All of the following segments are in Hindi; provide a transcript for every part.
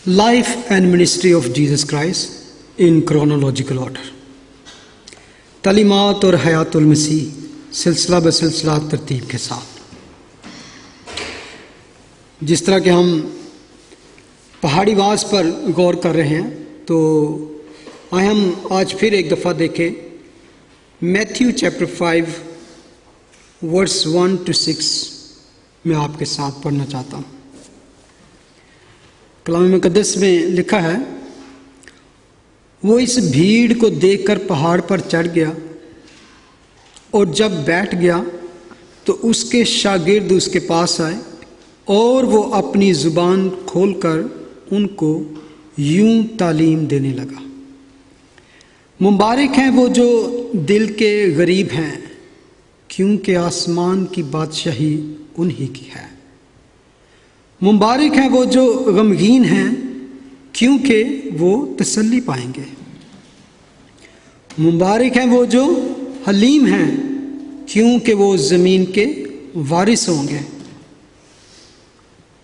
Life and Ministry of Jesus Christ in chronological order. तालीमात और हयातुल मसीह सिलसिला बसिलसिला तरतीब के साथ। जिस तरह के हम पहाड़ी वास पर गौर कर रहे हैं, तो आए हम आज फिर एक दफ़ा देखें मैथ्यू चैप्टर 5 वर्स 1 to 6 मैं आपके साथ पढ़ना चाहता हूँ। कलाम मुक़द्दस में लिखा है, वो इस भीड़ को देखकर पहाड़ पर चढ़ गया और जब बैठ गया तो उसके शागिर्द उसके पास आए और वो अपनी ज़ुबान खोलकर उनको यूं तालीम देने लगा। मुबारक हैं वो जो दिल के गरीब हैं, क्योंकि आसमान की बादशाही उन्हीं की है। मुबारक हैं वो जो गमगीन हैं, क्योंकि वो तसल्ली पाएंगे। मुबारक हैं वो जो हलीम हैं, क्योंकि वो ज़मीन के वारिस होंगे।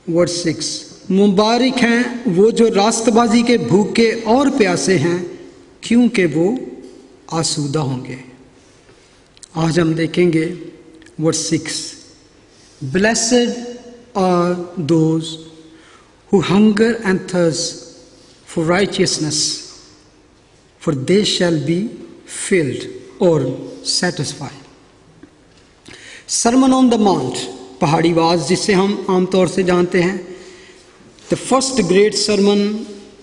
वर्स 6, मुबारक हैं वो जो रास्तबाजी के भूखे और प्यासे हैं, क्योंकि वो आसूदा होंगे। आज हम देखेंगे verse 6, blessed are those who hunger and thirst for righteousness, for they shall be filled or satisfied. Sermon on the Mount, पहाड़ी वाज जिसे हम आमतौर से जानते हैं, the first great sermon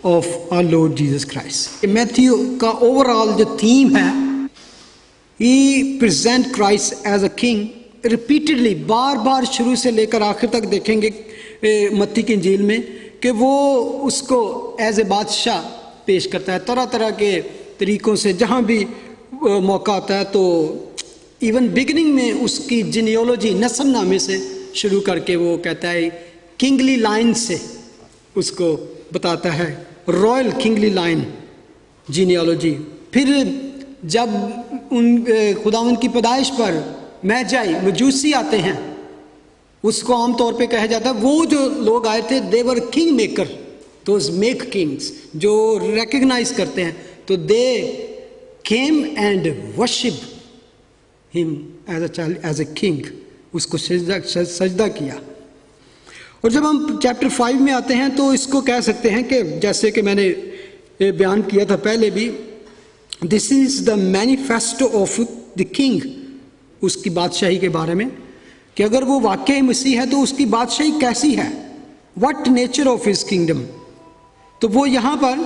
of our Lord Jesus Christ. Matthew का ओवरऑल जो थीम है, he present Christ as a king. Repeatedly बार बार शुरू से लेकर आखिर तक देखेंगे मत्ती की इंजील में कि वो उसको एज ए बादशाह पेश करता है। तरह तरह के तरीक़ों से जहाँ भी मौका आता है, तो इवन बिगिनिंग में उसकी जीनियोलॉजी नस्ल नामे से शुरू करके वो कहता है किंगली लाइन से उसको बताता है, रॉयल किंगली लाइन जीनियोलॉजी। फिर जब खुदावंद की पैदाइश पर मैजाई मजूसी आते हैं, उसको आमतौर पे कहा जाता है वो जो लोग आए थे they were king maker, those make kings, जो रिकग्नाइज करते हैं, तो they came and worship him as a child as a king, उसको सजदा किया। और जब हम चैप्टर 5 में आते हैं तो इसको कह सकते हैं कि जैसे कि मैंने बयान किया था पहले भी, this is the manifesto of the king, उसकी बादशाही के बारे में कि अगर वो वाकई मसीह है तो उसकी बादशाही कैसी है, what nature of his kingdom. तो वो यहाँ पर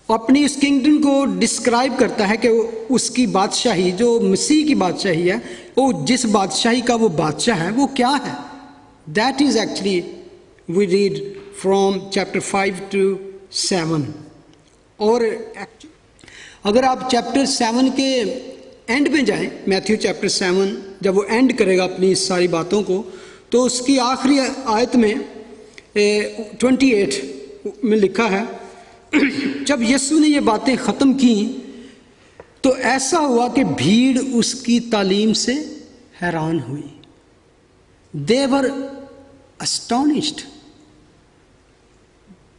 अपनी इस किंगडम को डिस्क्राइब करता है कि उसकी बादशाही जो मसीह की बादशाही है, वो जिस बादशाही का वो बादशाह है वो क्या है। That is actually we read from chapter 5 to 7। और अगर आप चैप्टर 7 के एंड में जाएं, मैथ्यू चैप्टर 7 जब वो एंड करेगा अपनी इस सारी बातों को, तो उसकी आखिरी आयत में 28 में लिखा है, जब यीशु ने ये बातें ख़त्म की तो ऐसा हुआ कि भीड़ उसकी तालीम से हैरान हुई। दे वर अस्टोनिश्ड,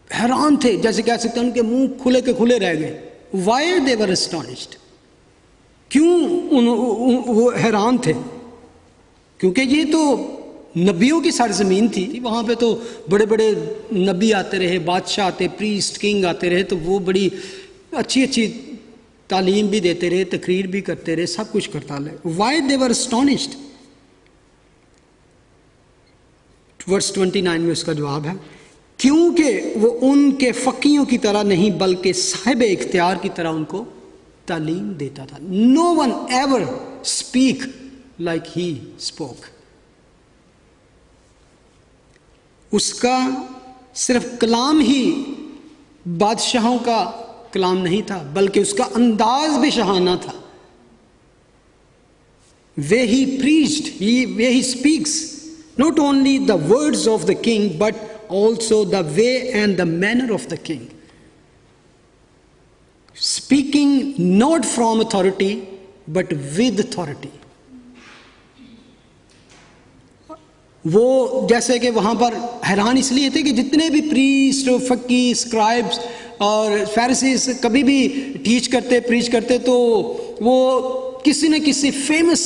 हैरान थे, जैसे कह सकते हैं उनके मुंह खुले के खुले रह गए। वाई दे वर अस्टोनिश्ड, क्यों वो हैरान थे? क्योंकि ये तो नबियों की सरजमीन थी, वहाँ पे तो बड़े बड़े नबी आते रहे, बादशाह आते, प्रीस्ट किंग आते रहे, तो वो बड़ी अच्छी अच्छी तालीम भी देते रहे, तकरीर भी करते रहे, सब कुछ करता रहे। वाई दे वर अस्टोनिश्ड, वर्स 29 में उसका जवाब है, क्योंकि वो उनके फ़कीयों की तरह नहीं बल्कि साहिब इख्तियार की तरह उनको तालीम देता था। No one ever speak like he spoke. उसका सिर्फ कलाम ही बादशाहों का कलाम नहीं था, बल्कि उसका अंदाज भी शहाना था। Way he preached, way he speaks not only the words of the king but also the way and the manner of the king, speaking not from authority but with authority। वो जैसे कि वहाँ पर हैरान इसलिए थे कि जितने भी प्रीस्ट, फकी, स्क्राइब्स और फैरिसीज कभी भी टीच करते, प्रीच करते, तो वो किसी न किसी फेमस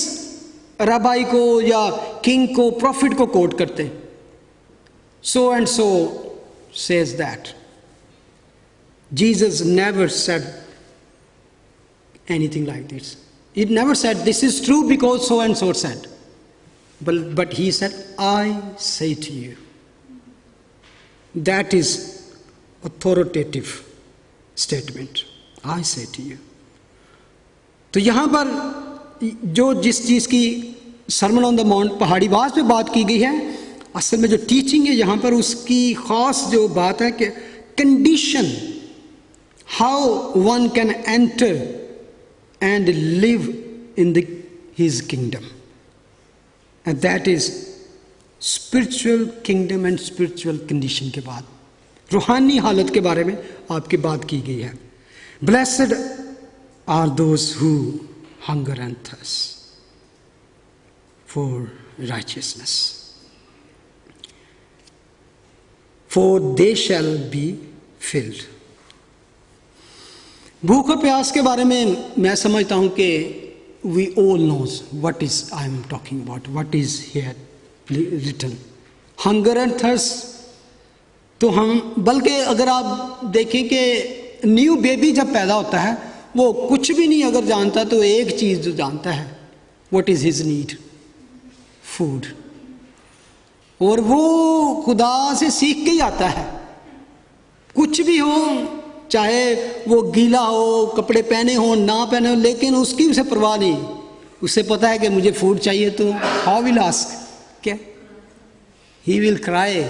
रबाई को या किंग को, प्रॉफिट को कोट करते। So and so says that. Jesus never said anything like this. He never said this is true because so and so said. But he said, I say to you. That is authoritative statement. I say to you. तो यहाँ पर जो जिस चीज़ की सरमन ऑन द माउंट पहाड़ी वाज पे बात की गई है, असल में जो टीचिंग है यहाँ पर उसकी खास जो बात है कि condition, how one can enter and live in his kingdom, and that is spiritual kingdom and spiritual condition के बाद रूहानी हालत के बारे में आपकी बात की गई है। Blessed are those who hunger and thirst for righteousness, for they shall be filled. भूख और प्यास के बारे में मैं समझता हूँ कि we all knows what is I am talking about, what is here written, hunger and thirst. तो हम, बल्कि अगर आप देखें कि न्यू बेबी जब पैदा होता है वो कुछ भी नहीं अगर जानता तो एक चीज़ जो जानता है, what is his need, food. और वो खुदा से सीख के ही आता है, कुछ भी हो, चाहे वो गीला हो, कपड़े पहने हो ना पहने हो, लेकिन उसकी उसे परवाह नहीं। उसे पता है कि मुझे फूड चाहिए, तो हाउ विल आस्क, क्या he will cry,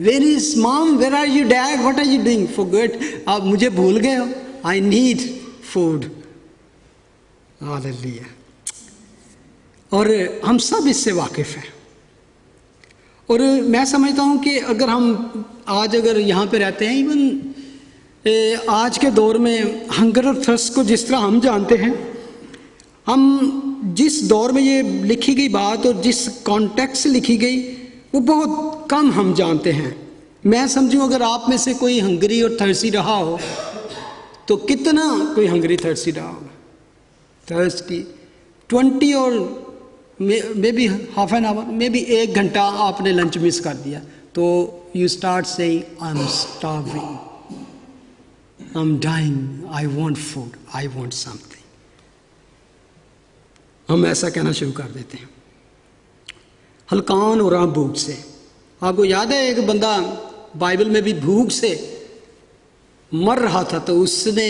where is mom, where are you dad, what are you doing, forget, आप मुझे भूल गए हो, आई नीड फूड। हालेलुया। और हम सब इससे वाकिफ हैं। और मैं समझता हूँ कि अगर हम आज अगर यहाँ पे रहते हैं, इवन आज के दौर में हंगर और थर्स्ट को जिस तरह हम जानते हैं, हम जिस दौर में ये लिखी गई बात और जिस कॉन्टेक्स्ट से लिखी गई वो बहुत कम हम जानते हैं। मैं समझूं अगर आप में से कोई हंगरी और थर्स्टी रहा हो तो कितना कोई हंगरी थर्स्टी रहा होगा, थर्स्टी 20 और may be half an hour, may be 1 घंटा आपने लंच मिस कर दिया तो you start saying I am starving, I'm dying, I want food, I want something. हम ऐसा कहना शुरू कर देते हैं। हलकान हो रहा भूख से। आपको याद है एक बंदा बाइबल में भी भूख से मर रहा था, तो उसने,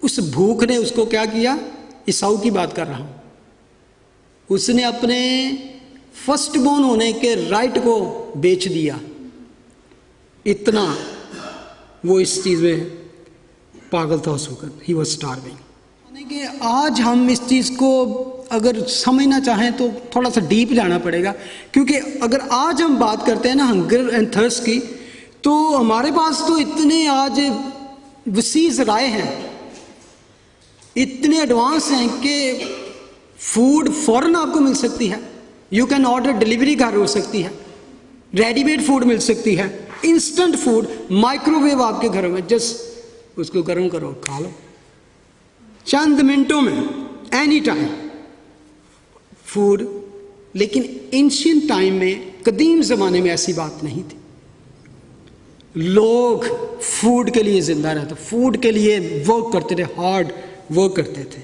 उस भूख ने उसको क्या किया, ईसाऊ की बात कर रहा हूं, उसने अपने फर्स्ट बोर्न होने के राइट को बेच दिया। इतना वो इस चीज में पागल था उस वक्त, ही वॉज स्टार्विंग। कि आज हम इस चीज़ को अगर समझना चाहें तो थोड़ा सा डीप जाना पड़ेगा, क्योंकि अगर आज हम बात करते हैं ना हंगर एंड थर्स्ट की, तो हमारे पास तो इतने आज वसीज़ राय हैं, इतने एडवांस हैं कि फूड फ़ौरन आपको मिल सकती है, यू कैन ऑर्डर, डिलीवरी घर हो सकती है, रेडीमेड फूड मिल सकती है, इंस्टेंट फूड, माइक्रोवेव आपके घरों में, जस्ट उसको गर्म करो खा लो चंद मिनटों में, एनी टाइम फूड। लेकिन एंशिएंट टाइम में, कदीम ज़माने में ऐसी बात नहीं थी। लोग फूड के लिए जिंदा रहते, फूड के लिए वर्क करते थे, हार्ड वर्क करते थे।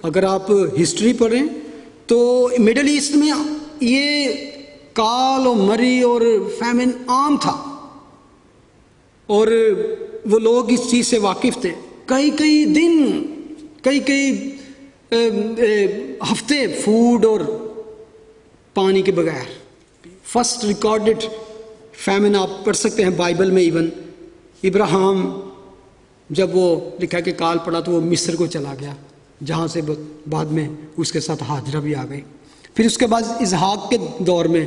अगर आप हिस्ट्री पढ़ें तो मिडल ईस्ट में ये काल और मरी और फैमिन आम था, और वो लोग इस चीज़ से वाकिफ थे। कई कई दिन, कई कई हफ्ते फूड और पानी के बगैर। फर्स्ट रिकॉर्डेड फैमिन आप पढ़ सकते हैं बाइबल में। इवन इब्राहिम जब वो लिखा कि काल पड़ा तो वो मिस्र को चला गया, जहाँ से बाद में उसके साथ हाजरा भी आ गई। फिर उसके बाद इसहाक के दौर में,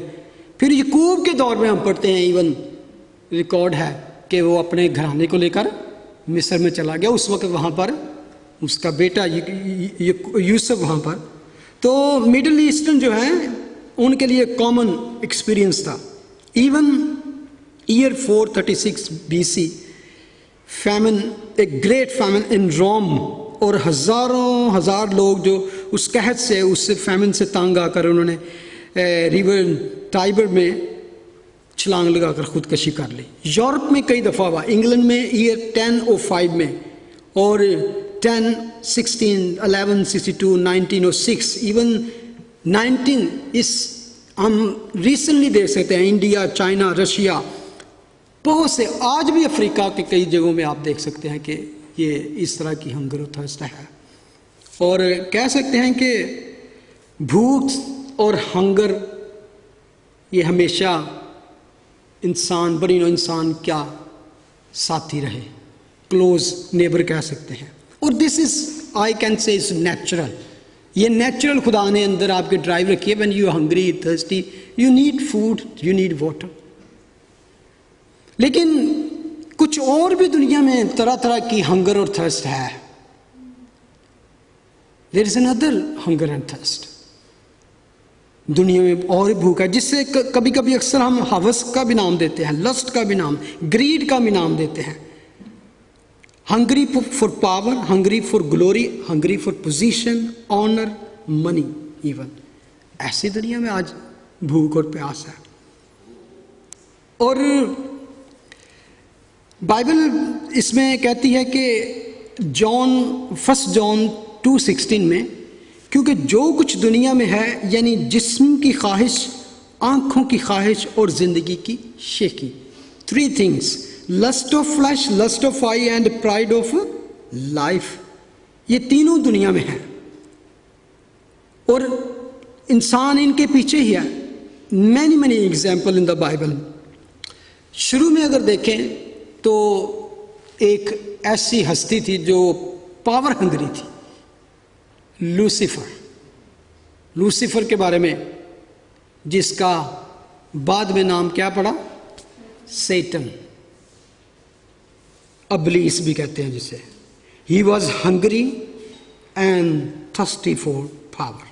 फिर यकूब के दौर में हम पढ़ते हैं, इवन रिकॉर्ड है कि वो अपने घराने को लेकर मिस्र में चला गया। उस वक्त वहाँ पर उसका बेटा यूसुफ वहाँ पर। तो मिडिल ईस्टर्न जो है उनके लिए कॉमन एक्सपीरियंस था। इवन ईयर 436 BC फैमिन, एक ग्रेट फैमिन इन रोम, और हज़ारों हज़ार लोग जो उस कहत से, उस फैमिन से तंग आकर उन्होंने रिवर टाइबर में छलांग लगाकर ख़ुदकशी कर ली। यूरोप में कई दफ़ा हुआ, इंग्लैंड में ईयर 1005 में, और 10, 16, 1162, 1906, इवन 19, इस हम रिसेंटली देख सकते हैं इंडिया, चाइना, रशिया, बहुत से, आज भी अफ्रीका के कई जगहों में आप देख सकते हैं कि ये इस तरह की हंगर और थर्स्ट है। और कह सकते हैं कि भूख और हंगर ये हमेशा इंसान, बड़ी नो इंसान क्या साथी रहे, क्लोज नेबर कह सकते हैं। और this is, I can say, is natural. ये नेचुरल खुदा ने अंदर आपके ड्राइव रखी है। When you hungry, thirsty, you need food, you need water. लेकिन कुछ और भी दुनिया में तरह तरह की हंगर और थर्स्ट है। There is another hunger and thirst. दुनिया में और भूख है, जिससे कभी कभी अक्सर हम हवस का भी नाम देते हैं, लस्ट का भी नाम, ग्रीड का भी नाम देते हैं। Hungry for power, hungry for glory, hungry for position, honour, money. Even ऐसी दुनिया में आज भूख और प्यास है। और बाइबल इसमें कहती है कि फर्स्ट जॉन 2:16 में, क्योंकि जो कुछ दुनिया में है, यानी जिस्म की ख्वाहिश, आंखों की ख्वाहिश और जिंदगी की शेखी, 3 things, lust of flesh, lust of eye and pride of life, ये तीनों दुनिया में है और इंसान इनके पीछे ही है। Many many example in the Bible. शुरू में अगर देखें तो एक ऐसी हस्ती थी जो पावर हंगरी थी, लूसीफर। लूसीफर के बारे में, जिसका बाद में नाम क्या पड़ा, सैटन, अबलीस भी कहते हैं जिसे। He was Hungary and thirsty for power.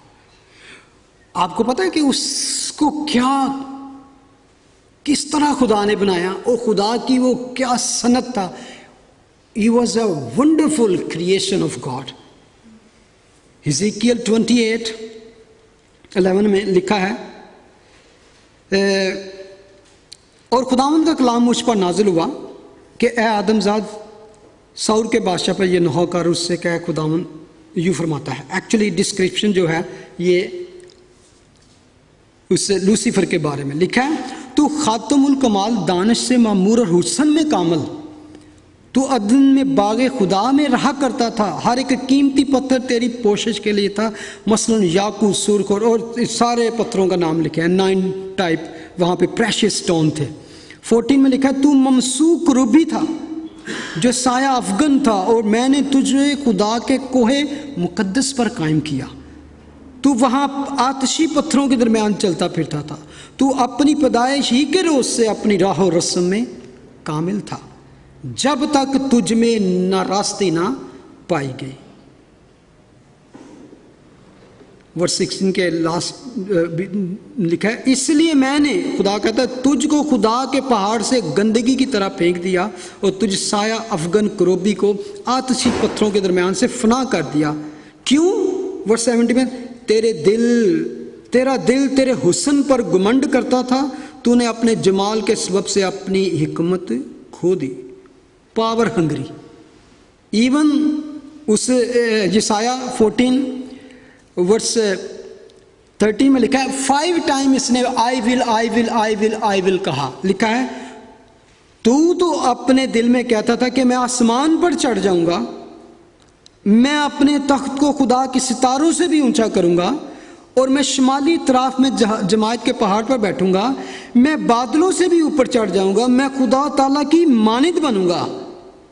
आपको पता है कि उसको क्या, किस तरह खुदा ने बनाया, और खुदा की वो क्या सनत था। He was a wonderful creation of God. हिज़कियल 28:11 में लिखा है, और खुदावंद का कलाम मुझ पर नाजिल हुआ कि ए आदमजाद, सौर के बादशाह पर यह नहो कर उससे कह, खुदावंद यूँ फरमाता है। एक्चुअली डिस्क्रिप्शन जो है ये उस लूसीफर के बारे में लिखा है, तू खातमुल कमाल, दानिश से मामूर और हुस्न में कामल, तू अदन में बागे खुदा में रहा करता था। हर एक कीमती पत्थर तेरी पोशिश के लिए था, मसलन याकूत, सुर्ख, और सारे पत्थरों का नाम लिखे हैं, 9 टाइप वहाँ पे प्रेशियस स्टोन थे। 14 में लिखा है, तू ममसूक रूबी था जो साया अफगन था, और मैंने तुझे खुदा के कोहे मुकद्दस पर कायम किया। तू वहाँ आतशी पत्थरों के दरमियान चलता फिरता था। तू अपनी पैदाइश ही के रोज से अपनी राह और रस्म में कामिल था, जब तक तुझ में नारास्ती ना पाई गई। वर्स 16 के लास्ट लिखा है, इसलिए मैंने, खुदा कहता है, तुझको खुदा के पहाड़ से गंदगी की तरह फेंक दिया और तुझ साया अफगन क्रोबी को आतशी पत्थरों के दरमियान से फना कर दिया। क्यों? वर्स 70 में, तेरा दिल तेरे हुस्न पर गुमंड करता था, तूने अपने जमाल के सबब से अपनी हिकमत खो दी। Power Hungary. इवन उस यसाया 14 वर्स 13 में लिखा है, 5 टाइम इसने I will I will I will I will कहा। लिखा है, तू तो अपने दिल में कहता था कि मैं आसमान पर चढ़ जाऊंगा, मैं अपने तख्त को खुदा के सितारों से भी ऊंचा करूंगा, और मैं शुमाली तराफ में जमायत के पहाड़ पर बैठूंगा, मैं बादलों से भी ऊपर चढ़ जाऊंगा, मैं खुदा ताला की मानिद बनूंगा।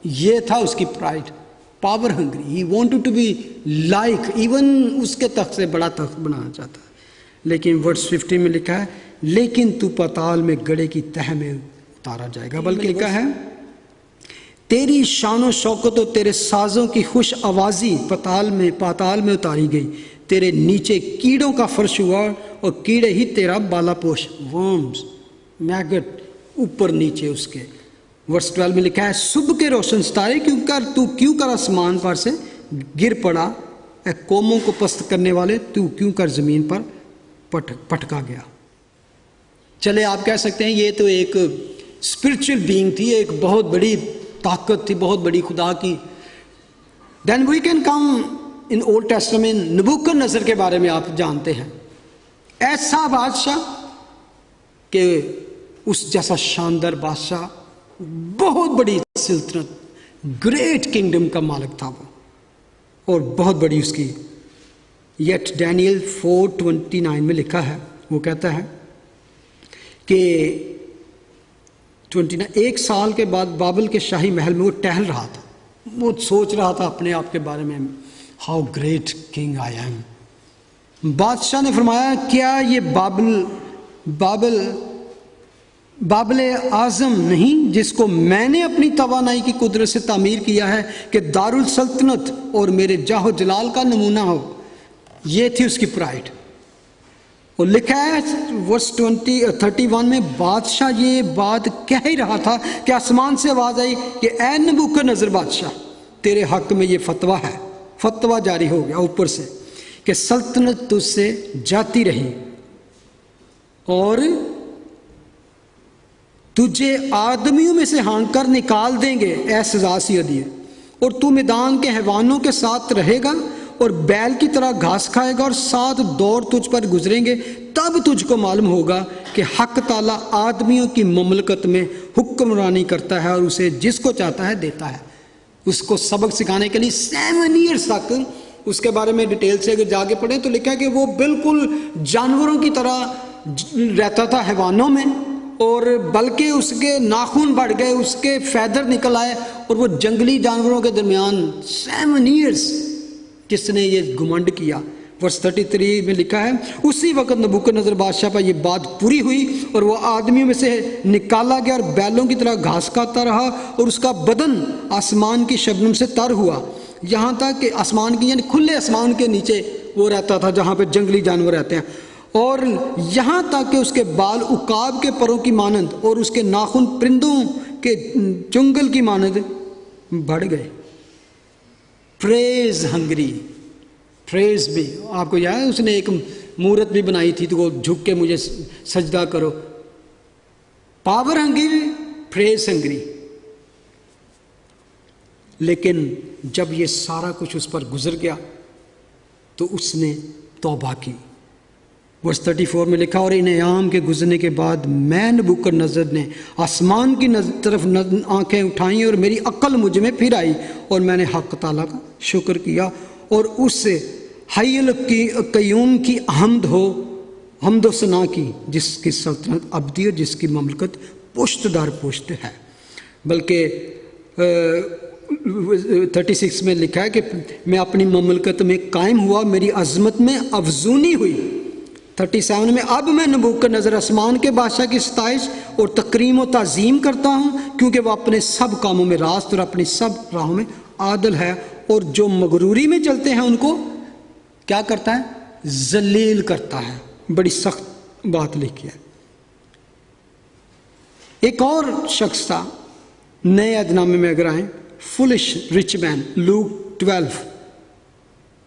ये था उसकी pride, power hungry. He wanted to be like, even उसके तख्त से बड़ा तख्त बनाना चाहता। लेकिन वर्स 50 में लिखा है, लेकिन तू पाताल में गड़े की तह में उतारा जाएगा। बल्कि लिखा है, तेरी शानो शौकत और तेरे साजों की खुश आवाज़ी पाताल में उतारी गई। तेरे नीचे कीड़ों का फर्श हुआ और कीड़े ही तेरा बालापोश, वर्म्स, मैगट ऊपर नीचे उसके। वर्स 12 में लिखा है, सुबह के रोशन सितारे तू क्यों कर आसमान पर से गिर पड़ा, ए कौमों को पस्त करने वाले तू क्यों कर जमीन पर पटका गया। चले आप कह सकते हैं ये तो एक स्पिरिचुअल बीइंग थी, एक बहुत बड़ी ताकत थी, बहुत बड़ी खुदा की। Then we can come in Old Testament, नबूकदनेस्सर के बारे में आप जानते हैं, ऐसा बादशाह कि उस जैसा शानदार बादशाह, बहुत बड़ी सल्तनत, ग्रेट किंगडम का मालिक था वो, और बहुत बड़ी उसकी। येट डैनियल 4:29 में लिखा है, वो कहता है कि 29 एक साल के बाद बाबल के शाही महल में वो टहल रहा था, वो सोच रहा था अपने आप के बारे में, how great king I am. बादशाह ने फरमाया, क्या ये बाबल आज़म नहीं जिसको मैंने अपनी तवानाई की कुदरत से तामीर किया है कि दारुल सल्तनत और मेरे जाहो जलाल का नमूना हो। ये थी उसकी प्राइड। और लिखा है वर्स 31 में, बादशाह ये बात कह ही रहा था कि आसमान से आवाज़ आई कि ऐ नबूकदनेस्सर बादशाह, तेरे हक में ये फतवा है, फतवा जारी हो गया ऊपर से कि सल्तनत तुझसे जाती रही और तुझे आदमियों में से हाँक कर निकाल देंगे, ऐ सजा सी दी है, और तू मैदान के हैवानों के साथ रहेगा और बैल की तरह घास खाएगा और 7 दौर तुझ पर गुजरेंगे, तब तुझको मालूम होगा कि हक ताला आदमियों की ममलकत में हुक्मरानी करता है और उसे जिसको चाहता है देता है। उसको सबक सिखाने के लिए 7 ईयर्स तक उसके बारे में डिटेल से अगर जाके पढ़े तो लिखा है कि वो बिल्कुल जानवरों की तरह रहता था हैवानों में, और बल्कि उसके नाखून बढ़ गए, उसके फैदर निकल आए, और वो जंगली जानवरों के दरमियान 7 ईयर्स किसने ये घुमंड किया। वर्स 33 में लिखा है, उसी वक्त नबूकदनेस्सर बादशाह पर यह बात पूरी हुई और वह आदमियों में से निकाला गया और बैलों की तरह घास खाता रहा, और उसका बदन आसमान की शबनम से तर हुआ, यहाँ तक कि आसमान की यानी खुले आसमान के नीचे वो रहता था जहाँ पे जंगली जानवर रहते हैं, और यहाँ तक कि उसके बाल उकाब के परों की मानंद और उसके नाखून परिंदों के चुंगल की मानंद बढ़ गए। प्रेज हंगरी, प्रेज भी आपको याद है, उसने एक मूर्त भी बनाई थी तो वो झुक के मुझे सजदा करो। Power Hungary, praise Hungary. लेकिन जब ये सारा कुछ उस पर गुजर गया तो उसने तौबा की। वर्स 34 में लिखा, और इन अयाम के गुजरने के बाद मैं नबूकदनेस्सर ने आसमान की तरफ आंखें उठाई और मेरी अक्ल मुझ में फिर आई और मैंने हक ताला का शुक्र किया और उस हय्युल क़य्यूम की हमदो सना की, जिसकी सल्तनत अबदी और जिसकी ममलकत पुश्त दर पुश्त है। बल्कि 36 में लिखा है कि मैं अपनी ममलकत में कायम हुआ, मेरी अजमत में अफजूनी हुई। 37 में, अब मैं नबूकदनेस्सर आसमान के बादशाह की सताइश और तकरीम और ताज़ीम करता हूँ, क्योंकि वह अपने सब कामों में रास्त और अपनी सब राहों में आदल है, और जो मगरूरी में चलते हैं उनको क्या करता है, जलील करता है। बड़ी सख्त बात लिखी है। एक और शख्स था नए अहदनामे में अगर आए, फुलिश रिच मैन, लूक 12।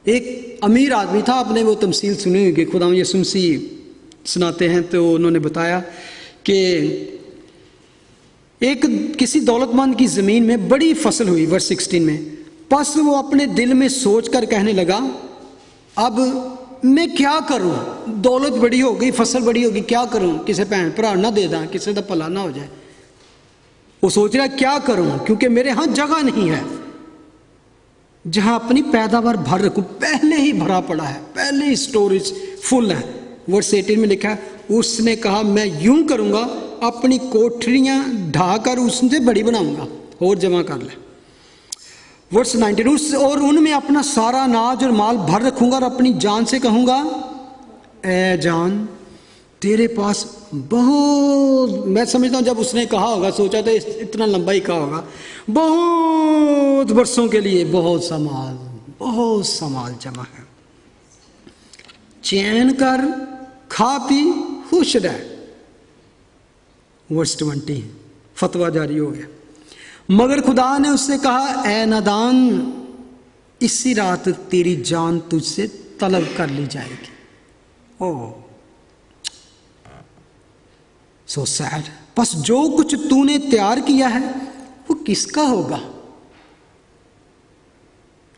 एक अमीर आदमी था, आपने वो तमसील सुनी होगी, खुदा यीशु मसीह सुनाते हैं तो उन्होंने बताया कि एक किसी दौलतमंद की ज़मीन में बड़ी फसल हुई। वर्स 16 में, बस वो अपने दिल में सोच कर कहने लगा, अब मैं क्या करूं, दौलत बड़ी हो गई, फसल बड़ी होगी, क्या करूं, किसी भैन भरा ना दे दा, किसी का भला ना हो जाए। वो सोच रहा क्या करूं, क्योंकि मेरे यहाँ जगह नहीं है जहां अपनी पैदावार भर रखूं, पहले ही भरा पड़ा है, पहले ही स्टोरेज फुल है। वर्स 18 में लिखा है, उसने कहा मैं यूं करूंगा, अपनी कोठरियां ढाकर उससे बड़ी बनाऊंगा और जमा कर ले। वर्स 19, और उनमें अपना सारा अनाज और माल भर रखूंगा और अपनी जान से कहूंगा, ए जान तेरे पास बहुत, मैं समझता हूँ जब उसने कहा होगा, सोचा तो इतना लंबा ही कहा होगा, बहुत वर्षों के लिए बहुत सामान जमा है। चैन कर, खा पी, खुश रह। वर्स 20 फतवा जारी हो गया। मगर खुदा ने उससे कहा, ए नादान, इसी रात तेरी जान तुझसे तलब कर ली जाएगी। ओह, सो सैड। बस जो कुछ तूने तैयार किया है वो किसका होगा?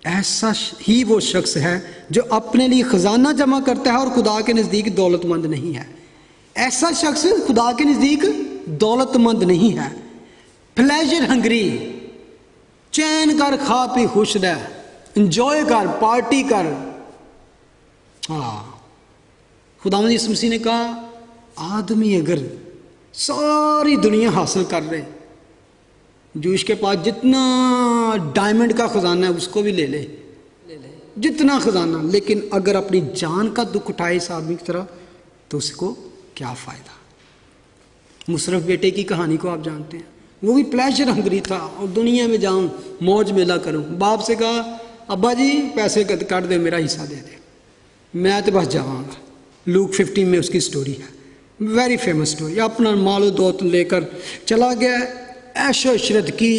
ऐसा ही वो शख्स है जो अपने लिए खजाना जमा करता है और खुदा के नजदीक दौलतमंद नहीं है। ऐसा शख्स खुदा के नजदीक दौलतमंद नहीं है। प्लेजर हंग्री, चैन कर, खा पी, खुश रह, एंजॉय कर, पार्टी कर। खुदावंद यीशु मसीह ने कहा, आदमी अगर सारी दुनिया हासिल कर रहे, जो इसके पास जितना डायमंड का खजाना है उसको भी ले ले जितना खजाना, लेकिन अगर अपनी जान का दुख उठाए इस आदमी की तरह, तो उसको क्या फायदा? मुशर्रफ बेटे की कहानी को आप जानते हैं। वो भी प्लेजर हंगरी था और दुनिया में जाऊं, मौज मेला करूं। बाप से कहा, अब्बा जी पैसे काट दे, मेरा हिस्सा दे दे, मैं तो बस जाऊंगा। लूक 15 में उसकी स्टोरी है, वेरी फेमस स्टोरी। अपना मालो दौलत लेकर चला गया, ऐशो इशरत की,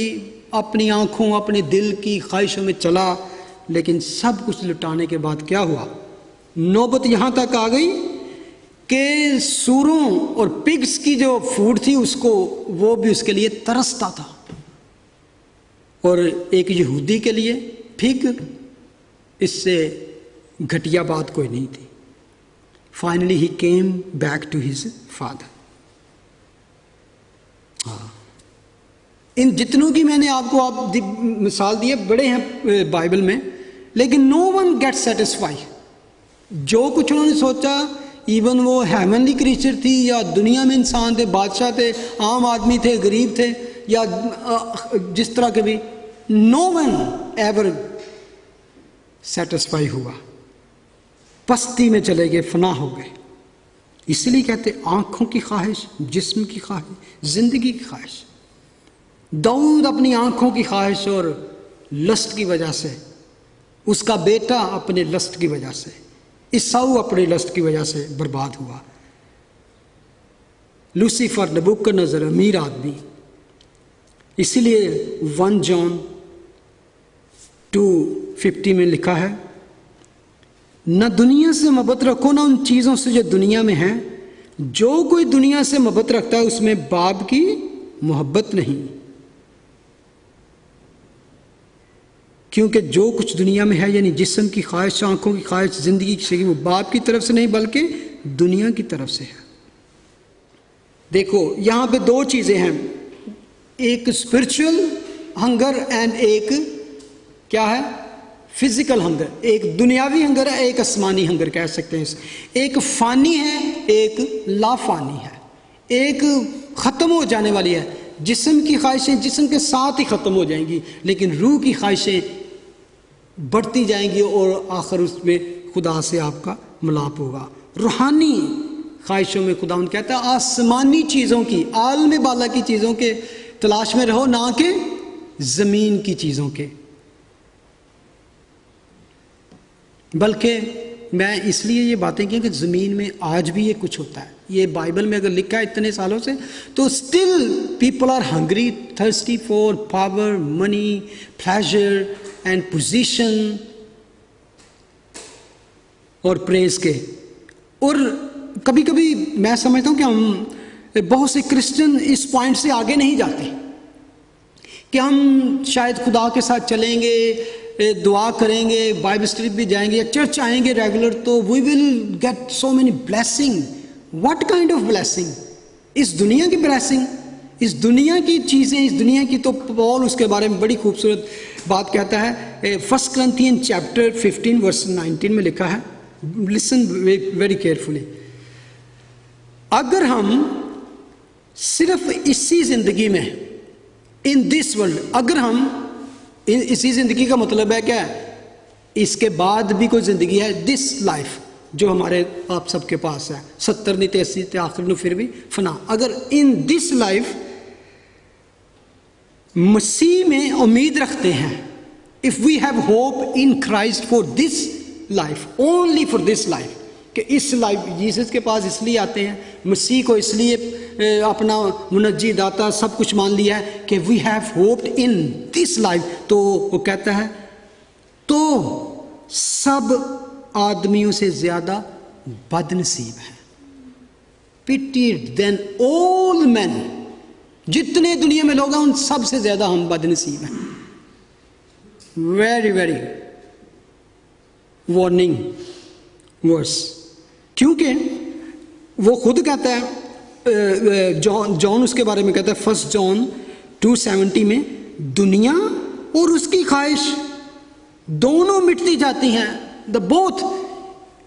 अपनी आंखों अपने दिल की ख्वाहिशों में चला, लेकिन सब कुछ लुटाने के बाद क्या हुआ? नौबत यहाँ तक आ गई कि सूरों और पिग्स की जो फूड थी उसको, वो भी उसके लिए तरसता था। और एक यहूदी के लिए फिग, इससे घटिया बात कोई नहीं थी। Finally he came back to his father. इन जितनों की मैंने आपको आप मिसाल दी है, बड़े हैं बाइबल में, लेकिन नो वन गेट सेटिस्फाई। जो कुछ उन्होंने सोचा, इवन वो हेवनली क्रीचर थी या दुनिया में इंसान थे, बादशाह थे, आम आदमी थे, गरीब थे, या जिस तरह के भी, नो वन एवर सेटिस्फाई हुआ। पस्ती में चले गए, फना हो गए। इसलिए कहते आंखों की ख्वाहिश, जिस्म की ख्वाहिश, जिंदगी की ख्वाहिश। दाऊद अपनी आंखों की ख्वाहिश और लस्ट की वजह से, उसका बेटा अपने लस्ट की वजह से, ईसाऊ अपने लस्ट की वजह से बर्बाद हुआ। लूसीफर, नबूकदनेस्सर, अमीर आदमी। इसीलिए 1 जॉन 2:50 में लिखा है, न दुनिया से मोहब्बत रखो, ना उन चीज़ों से जो दुनिया में हैं। जो कोई दुनिया से मोहब्बत रखता है उसमें बाप की मोहब्बत नहीं, क्योंकि जो कुछ दुनिया में है, यानी जिस्म की ख्वाहिश, आंखों की ख्वाहिश, जिंदगी की, वो बाप की तरफ से नहीं बल्कि दुनिया की तरफ से है। देखो यहाँ पे दो चीज़ें हैं, एक स्पिरिचुअल हंगर एंड एक क्या है, फिजिकल हंगर। एक दुनियावी हंगर है, एक आसमानी हंगर कह सकते हैं इसे। एक फानी है, एक लाफानी है। एक ख़त्म हो जाने वाली है, जिस्म की ख्वाहिशें जिस्म के साथ ही ख़त्म हो जाएंगी, लेकिन रूह की ख्वाहिशें बढ़ती जाएंगी और आखिर उसमें खुदा से आपका मिलाप होगा। रूहानी ख्वाहिशों में खुदा कहता है आसमानी चीज़ों की, आलम बाला की चीज़ों के तलाश में रहो, ना कि ज़मीन की चीज़ों के। बल्कि मैं इसलिए ये बातें की कि ज़मीन में आज भी ये कुछ होता है। ये बाइबल में अगर लिखा है इतने सालों से, तो still people are hungry, thirsty for power, money, pleasure and position और प्रेज के। और कभी कभी मैं समझता हूँ कि हम बहुत से क्रिश्चियन इस पॉइंट से आगे नहीं जाते कि हम शायद खुदा के साथ चलेंगे, दुआ करेंगे, बाइबल स्टडी भी जाएंगे या चर्च आएंगे रेगुलर, तो we will get so many blessing. What kind of blessing? इस दुनिया की ब्लेसिंग, इस दुनिया की चीज़ें, इस दुनिया की। तो पौल उसके बारे में बड़ी खूबसूरत बात कहता है। 1 Corinthians chapter 15 verse 19 में लिखा है, लिसन वेरी केयरफुली। अगर हम सिर्फ इसी जिंदगी में, इन दिस वर्ल्ड, अगर हम इसी जिंदगी का मतलब है क्या, इसके बाद भी कोई जिंदगी है, दिस लाइफ जो हमारे आप सबके पास है, 70 नहीं 80 आखिर में फिर भी फना। अगर इन दिस लाइफ मसीह में उम्मीद रखते हैं, if we have hope in Christ for this life, only for this life, कि इस लाइफ जीसस के पास इसलिए आते हैं, मसीह को इसलिए अपना मुनज्जी दाता सब कुछ मान लिया है कि we have hoped in this life. तो वो कहता है तो सब आदमियों से ज़्यादा बदनसीब है, पिटीड देन ऑल मैन, जितने दुनिया में लोग हैं उन सब से ज़्यादा हम बदनसीब हैं। वेरी वेरी वार्निंग वर्स, क्योंकि वो खुद कहता है, जॉन उसके बारे में कहता है 1 जॉन 2:70 में, दुनिया और उसकी ख्वाहिश दोनों मिटती जाती हैं। द बोथ,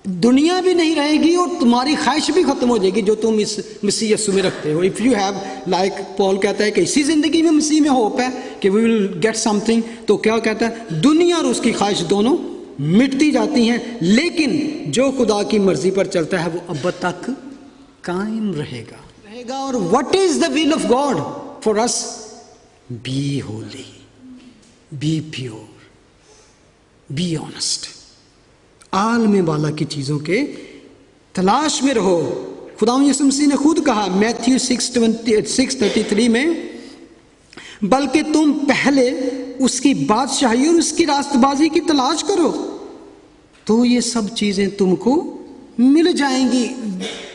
दुनिया भी नहीं रहेगी और तुम्हारी ख्वाहिश भी खत्म हो जाएगी जो तुम इस मसीह यीशु में रखते हो। If you have, like Paul कहता है कि इसी ज़िंदगी में मसीह में होप है कि वी विल गेट समथिंग, तो क्या कहता है, दुनिया और उसकी ख्वाहिश दोनों मिटती जाती हैं, लेकिन जो खुदा की मर्जी पर चलता है वो अब तक कायम रहेगा। और what is the will of God for us? Be holy, be pure, be honest, आलम वाला की चीज़ों के तलाश में रहो। खुदा यीशु मसीह ने खुद कहा मैथ्यू 6:33 में, बल्कि तुम पहले उसकी बादशाही और उसकी रास्तबाजी की तलाश करो तो ये सब चीज़ें तुमको मिल जाएंगी।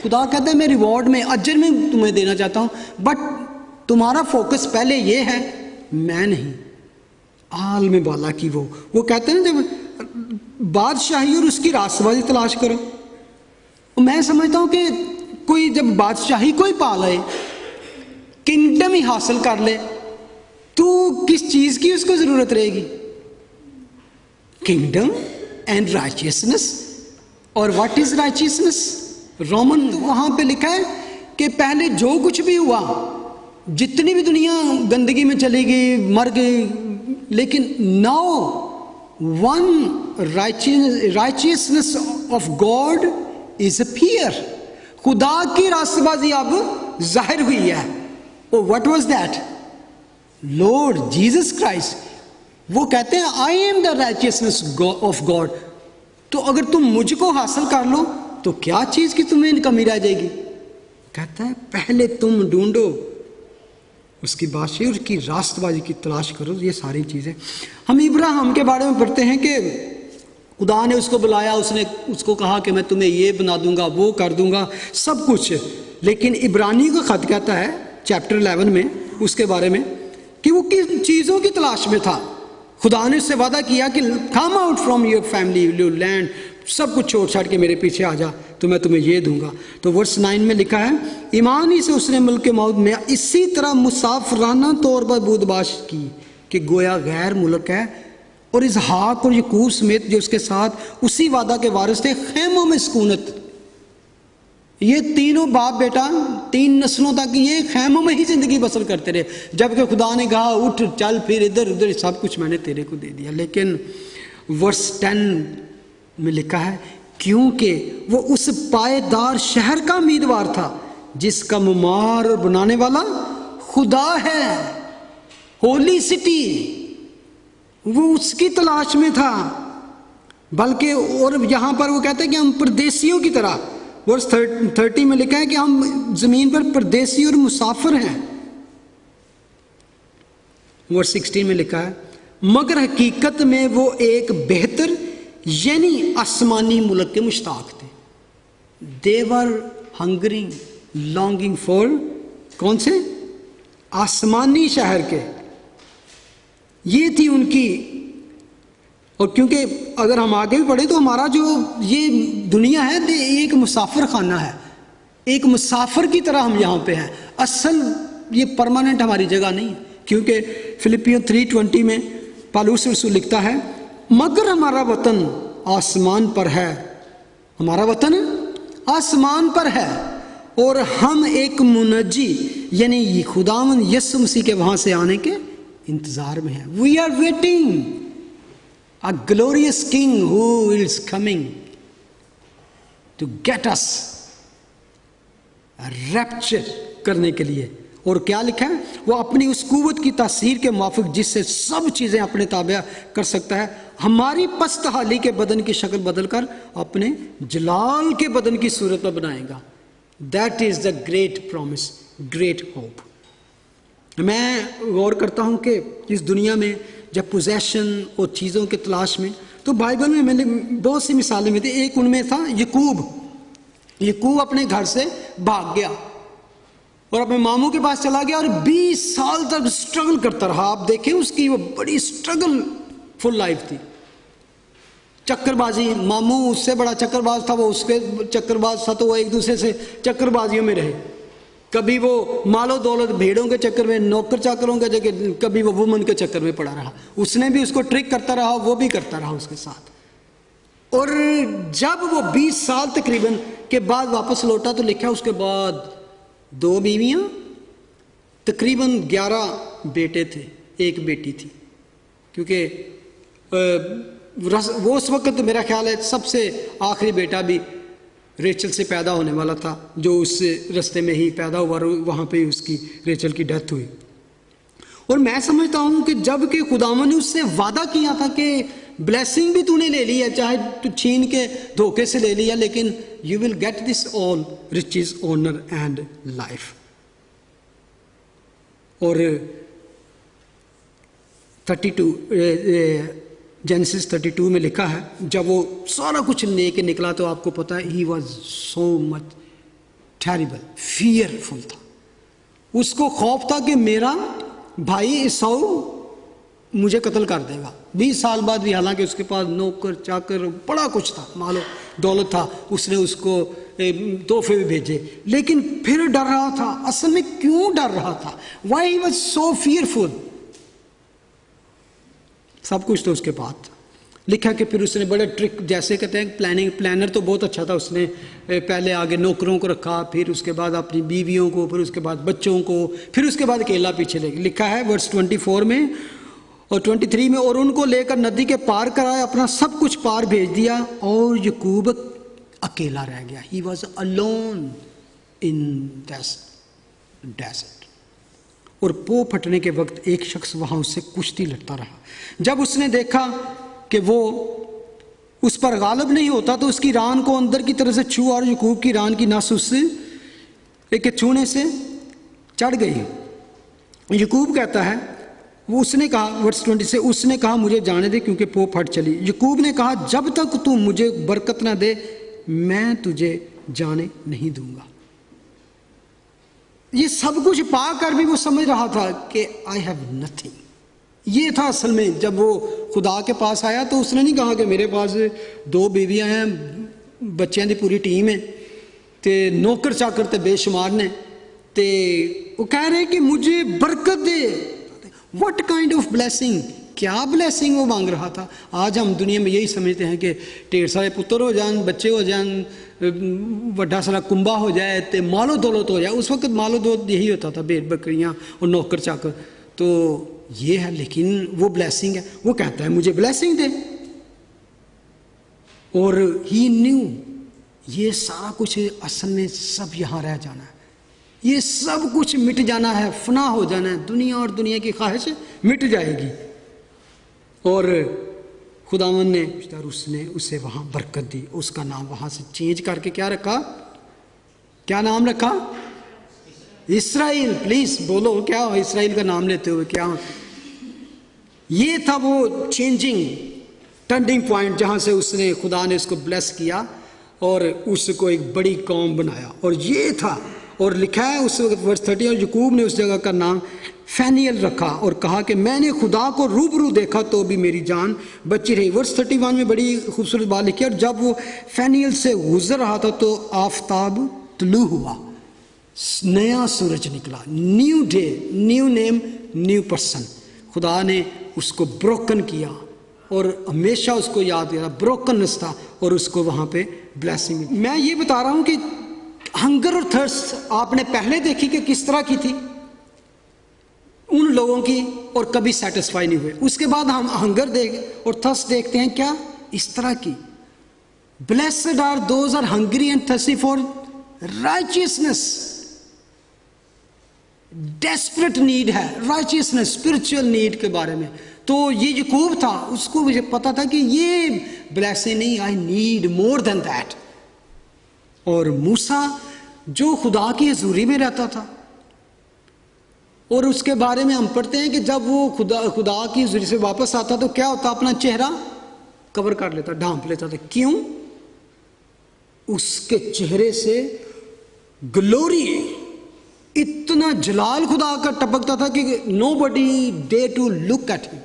खुदा कहता है मैं रिवॉर्ड में, अजर में तुम्हें देना चाहता हूँ, बट तुम्हारा फोकस पहले ये है, मैं नहीं, आलम वाला की वो कहते हैं जब बादशाही और उसकी रास्तबाजी तलाश करो। मैं समझता हूँ कि कोई जब बादशाही कोई पा ले, किंगडम ही हासिल कर ले, तो किस चीज की उसको जरूरत रहेगी? Kingdom and righteousness. और व्हाट इज राइचियसनेस? रोमन वहां पे लिखा है कि पहले जो कुछ भी हुआ, जितनी भी दुनिया गंदगी में चली गई, मर गई, लेकिन now one righteousness of God is appear, खुदा की रास्तबाजी अब जाहिर हुई है। Oh what was that? Lord Jesus Christ. वो कहते हैं I am the righteousness of God. तो अगर तुम मुझको हासिल कर लो तो क्या चीज की तुम्हें कमी रह जाएगी? कहता है पहले तुम ढूंढो उसकी बादशाही और उसकी रास्तबाजी की तलाश करो, ये सारी चीजें। हम इब्राहिम के बारे में पढ़ते हैं कि खुदा ने उसको बुलाया, उसने उसको कहा कि मैं तुम्हें ये बना दूंगा, वो कर दूंगा, सब कुछ। लेकिन इब्रानी का खत कहता है चैप्टर 11 में उसके बारे में कि वो किन चीज़ों की तलाश में था। खुदा ने उससे वादा किया कि come out from your family, your land, सब कुछ छोड़ छाड़ के मेरे पीछे आ जा तो मैं तुम्हें ये दूंगा। तो वर्स 9 में लिखा है, ईमान ही से उसने मुल्क के मौत में इसी तरह मुसाफराना तौर पर बूदबाश की कि गोया गैर मुल्क है, और इसहाक और यकूब समेत जो उसके साथ उसी वादा के वारिस थे खेमों में सुकूनत। ये तीनों बाप बेटा 3 नस्लों तक ये खेमों में ही जिंदगी बसर करते रहे, जबकि खुदा ने कहा उठ चल फिर इधर उधर, सब कुछ मैंने तेरे को दे दिया। लेकिन वर्स 10 में लिखा है, क्योंकि वो उस पायदार शहर का उम्मीदवार था जिसका मुमार और बनाने वाला खुदा है, होली सिटी, वो उसकी तलाश में था। बल्कि और यहां पर वो कहते हैं कि हम परदेसियों की तरह, वर्स 30 में लिखा है कि हम जमीन पर परदेसी और मुसाफिर हैं। वर्स 16 में लिखा है, मगर हकीकत में वो एक बेहतर यानी आसमानी मुल्क के मुश्ताक थे। They were hungering longing for, कौन से? आसमानी शहर के, ये थी उनकी। और क्योंकि अगर हम आगे भी पढ़े तो हमारा जो ये दुनिया है ये एक मुसाफिर खाना है, एक मुसाफिर की तरह हम यहाँ पे हैं। असल ये परमानेंट हमारी जगह नहीं, क्योंकि फिलिपियों 3:20 में पौलुस रसूल लिखता है, मगर हमारा वतन आसमान पर है, हमारा वतन आसमान पर है, और हम एक मुनज्जी यानी खुदावन यीशु मसीह के वहां से आने के इंतजार में है। We are waiting a glorious king who is coming to get us, rapture करने के लिए और क्या लिखा है, वो अपनी उस कुव्वत की तासीर के मुआफिक जिससे सब चीज़ें अपने ताबे कर सकता है, हमारी पस्त हाली के बदन की शक्ल बदल कर अपने जलाल के बदन की सूरत में बनाएगा। That is the great promise, great hope. मैं गौर करता हूँ कि इस दुनिया में जब पोजेशन और चीज़ों के तलाश में, तो बाइबल में मैंने बहुत सी मिसालें में थी। एक उनमें था यकूब अपने घर से भाग गया और अपने मामू के पास चला गया और 20 साल तक स्ट्रगल करता रहा। आप देखें उसकी वो बड़ी स्ट्रगल फुल लाइफ थी। चक्करबाजी, मामू उससे बड़ा चक्करबाज था, वो उसके चक्करबाज था, तो वो एक दूसरे से चक्करबाजियों में रहे। कभी वो मालो दौलत भेड़ों के चक्कर में, नौकर चाकरों के जगह, कभी वो वुमन के चक्कर में पड़ा रहा। उसने भी उसको ट्रिक करता रहा, वो भी करता रहा उसके साथ। और जब वो 20 साल तकरीबन के बाद वापस लौटा तो लिखा उसके बाद 2 बीवियां, तकरीबन 11 बेटे थे, 1 बेटी थी। क्योंकि वो उस वक्त मेरा ख्याल है सबसे आखिरी बेटा भी रेचल से पैदा होने वाला था, जो उस रास्ते में ही पैदा हुआ, वहाँ पे उसकी रेचल की डेथ हुई। और मैं समझता हूँ कि जब कि खुदावन ने उससे वादा किया था कि ब्लेसिंग भी तूने ले ली है, चाहे तू छीन के धोखे से ले लिया, लेकिन you will get this all riches, honour and life. और 32 जेनेसिस 32 में लिखा है, जब वो सारा कुछ लेके निकला तो आपको पता है he was so much terrible, fearful था। उसको खौफ था कि मेरा भाई ईसाऊ मुझे कत्ल कर देगा। 20 साल बाद भी, हालांकि उसके पास नौकर चाकर बड़ा कुछ था, मालो दौलत था, उसने उसको तोहफे भी भेजे, लेकिन फिर डर रहा था। असल में क्यों डर रहा था? Why he was so fearful? सब कुछ तो उसके पास था। लिखा कि फिर उसने बड़े ट्रिक, जैसे कहते हैं प्लानर तो बहुत अच्छा था। उसने पहले आगे नौकरों को रखा, फिर उसके बाद अपनी बीवियों को, फिर उसके बाद बच्चों को, फिर उसके बाद अकेला पीछे ले। लिखा है वर्स 24 में और 23 में, और उनको लेकर नदी के पार कराया, अपना सब कुछ पार भेज दिया और यकूब अकेला रह गया। He was alone in desert. और पो फटने के वक्त एक शख्स वहाँ उससे कुश्ती लड़ता रहा। जब उसने देखा कि वो उस पर गालिब नहीं होता तो उसकी रान को अंदर की तरफ से छुआ और यकूब की रान की नस उससे एक छूने से चढ़ गई। यकूब कहता है, वो उसने कहा वर्स 20 से, उसने कहा मुझे जाने दे क्योंकि पो फट चली। यकूब ने कहा जब तक तू मुझे बरकत ना दे मैं तुझे जाने नहीं दूंगा। ये सब कुछ पाकर भी वो समझ रहा था कि आई हैव नथिंग। ये था असल में। जब वो खुदा के पास आया तो उसने नहीं कहा कि मेरे पास 2 बीवियां हैं, बच्चों की पूरी टीम है, ते नौकर चाकर ते बेशुमार ने, ते वो कह रहे कि मुझे बरकत दे। What kind of blessing? क्या ब्लेसिंग वो मांग रहा था। आज हम दुनिया में यही समझते हैं कि ढेर सारे पुत्र हो जान, बच्चे हो जान, बड़ा सारा कुंबा हो जाए, तो मालो दौलत हो जाए। उस वक्त मालो दौलत यही होता था, भेड़ बकरियाँ और नौकर चाकर। तो ये है, लेकिन वो ब्लेसिंग है। वो कहता है मुझे ब्लेसिंग दे। और ही न्यू ये सारा कुछ असल में सब यहाँ रह जाना है, ये सब कुछ मिट जाना है, फना हो जाना है। दुनिया और दुनिया की ख्वाहिश मिट जाएगी। और खुदावन ने उसने उसे वहाँ बरकत दी। उसका नाम वहाँ से चेंज करके क्या रखा? क्या नाम रखा? इस्राएल। प्लीज बोलो क्या हो इस्राएल का नाम लेते हुए क्या होता? ये था वो चेंजिंग टर्निंग पॉइंट जहाँ से उसने, खुदा ने उसको ब्लेस किया और उसको एक बड़ी कौम बनाया। और ये था, और लिखा है उस वक्त वर्स 30, और यकूब ने उस जगह का नाम फैनियल रखा और कहा कि मैंने खुदा को रूबरू देखा तो भी मेरी जान बची रही। वर्स 31 में बड़ी खूबसूरत बात लिखी, और जब वो फैनियल से गुजर रहा था तो आफताब तुलू हुआ, नया सूरज निकला। New day, new name, new person. खुदा ने उसको ब्रोकन किया और हमेशा उसको याद किया, ब्रोकननेस था, और उसको वहाँ पे ब्लेसिंग। मैं ये बता रहा हूँ कि हंगर और थर्स्ट आपने पहले देखी कि किस तरह की थी उन लोगों की, और कभी सेटिस्फाई नहीं हुए। उसके बाद हम हंगर देख और थर्स्ट देखते हैं क्या इस तरह की। Blessed are those are hungry and thirsty for righteousness. Desperate need है, राइचियसनेस, स्पिरिचुअल नीड के बारे में। तो ये याकूब था, उसको मुझे पता था कि ये ब्लेसिंग नहीं, I need more than that. और मूसा जो खुदा की हजूरी में रहता था, और उसके बारे में हम पढ़ते हैं कि जब वो खुदा की हजूरी से वापस आता तो क्या होता, अपना चेहरा कवर कर लेता, ढांप लेता था। क्यों? उसके चेहरे से ग्लोरी, इतना जलाल खुदा का टपकता था कि nobody dare to look at him,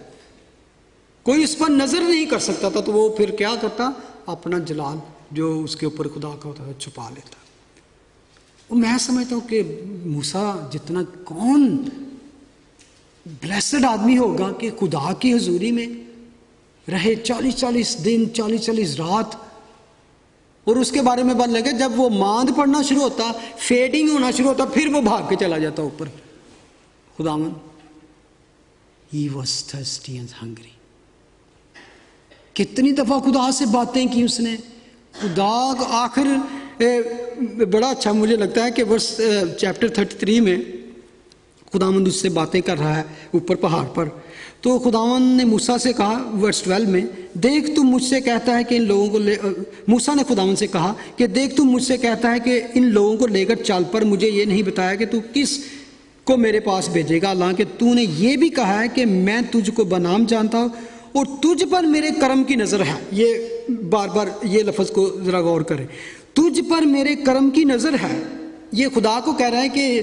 कोई इस पर नजर नहीं कर सकता था। तो वो फिर क्या करता, अपना जलाल जो उसके ऊपर खुदा का होता था छुपा लेता। और मैं समझता हूं कि मूसा जितना, कौन ब्लेस्ड आदमी होगा कि खुदा की हजूरी में रहे 40-40 दिन, 40-40 रात। और उसके बारे में बात लगे, जब वो मांद पड़ना शुरू होता, फेडिंग होना शुरू होता, फिर वो भाग के चला जाता ऊपर। खुदावन, he was thirsty and hungry. कितनी दफा खुदा से बातें की उसने। खुदा आखिर बड़ा अच्छा मुझे लगता है कि वर्स चैप्टर 33 में खुदावंद उससे बातें कर रहा है ऊपर पहाड़ पर। तो खुदावंद ने मूसा से कहा वर्स 12 में, देख तू मुझसे कहता है कि इन लोगों को मूसा ने खुदावंद से कहा कि देख तू मुझसे कहता है कि इन लोगों को लेकर चल, पर मुझे ये नहीं बताया कि तू किस को मेरे पास भेजेगा। हालांकि तूने ये भी कहा है कि मैं तुझको बनाम जानता हूँ और तुझ पर मेरे कर्म की नज़र है। ये बार बार ये लफ्ज़ को ज़रा गौर करें, तुझ पर मेरे कर्म की नज़र है। ये खुदा को कह रहा है कि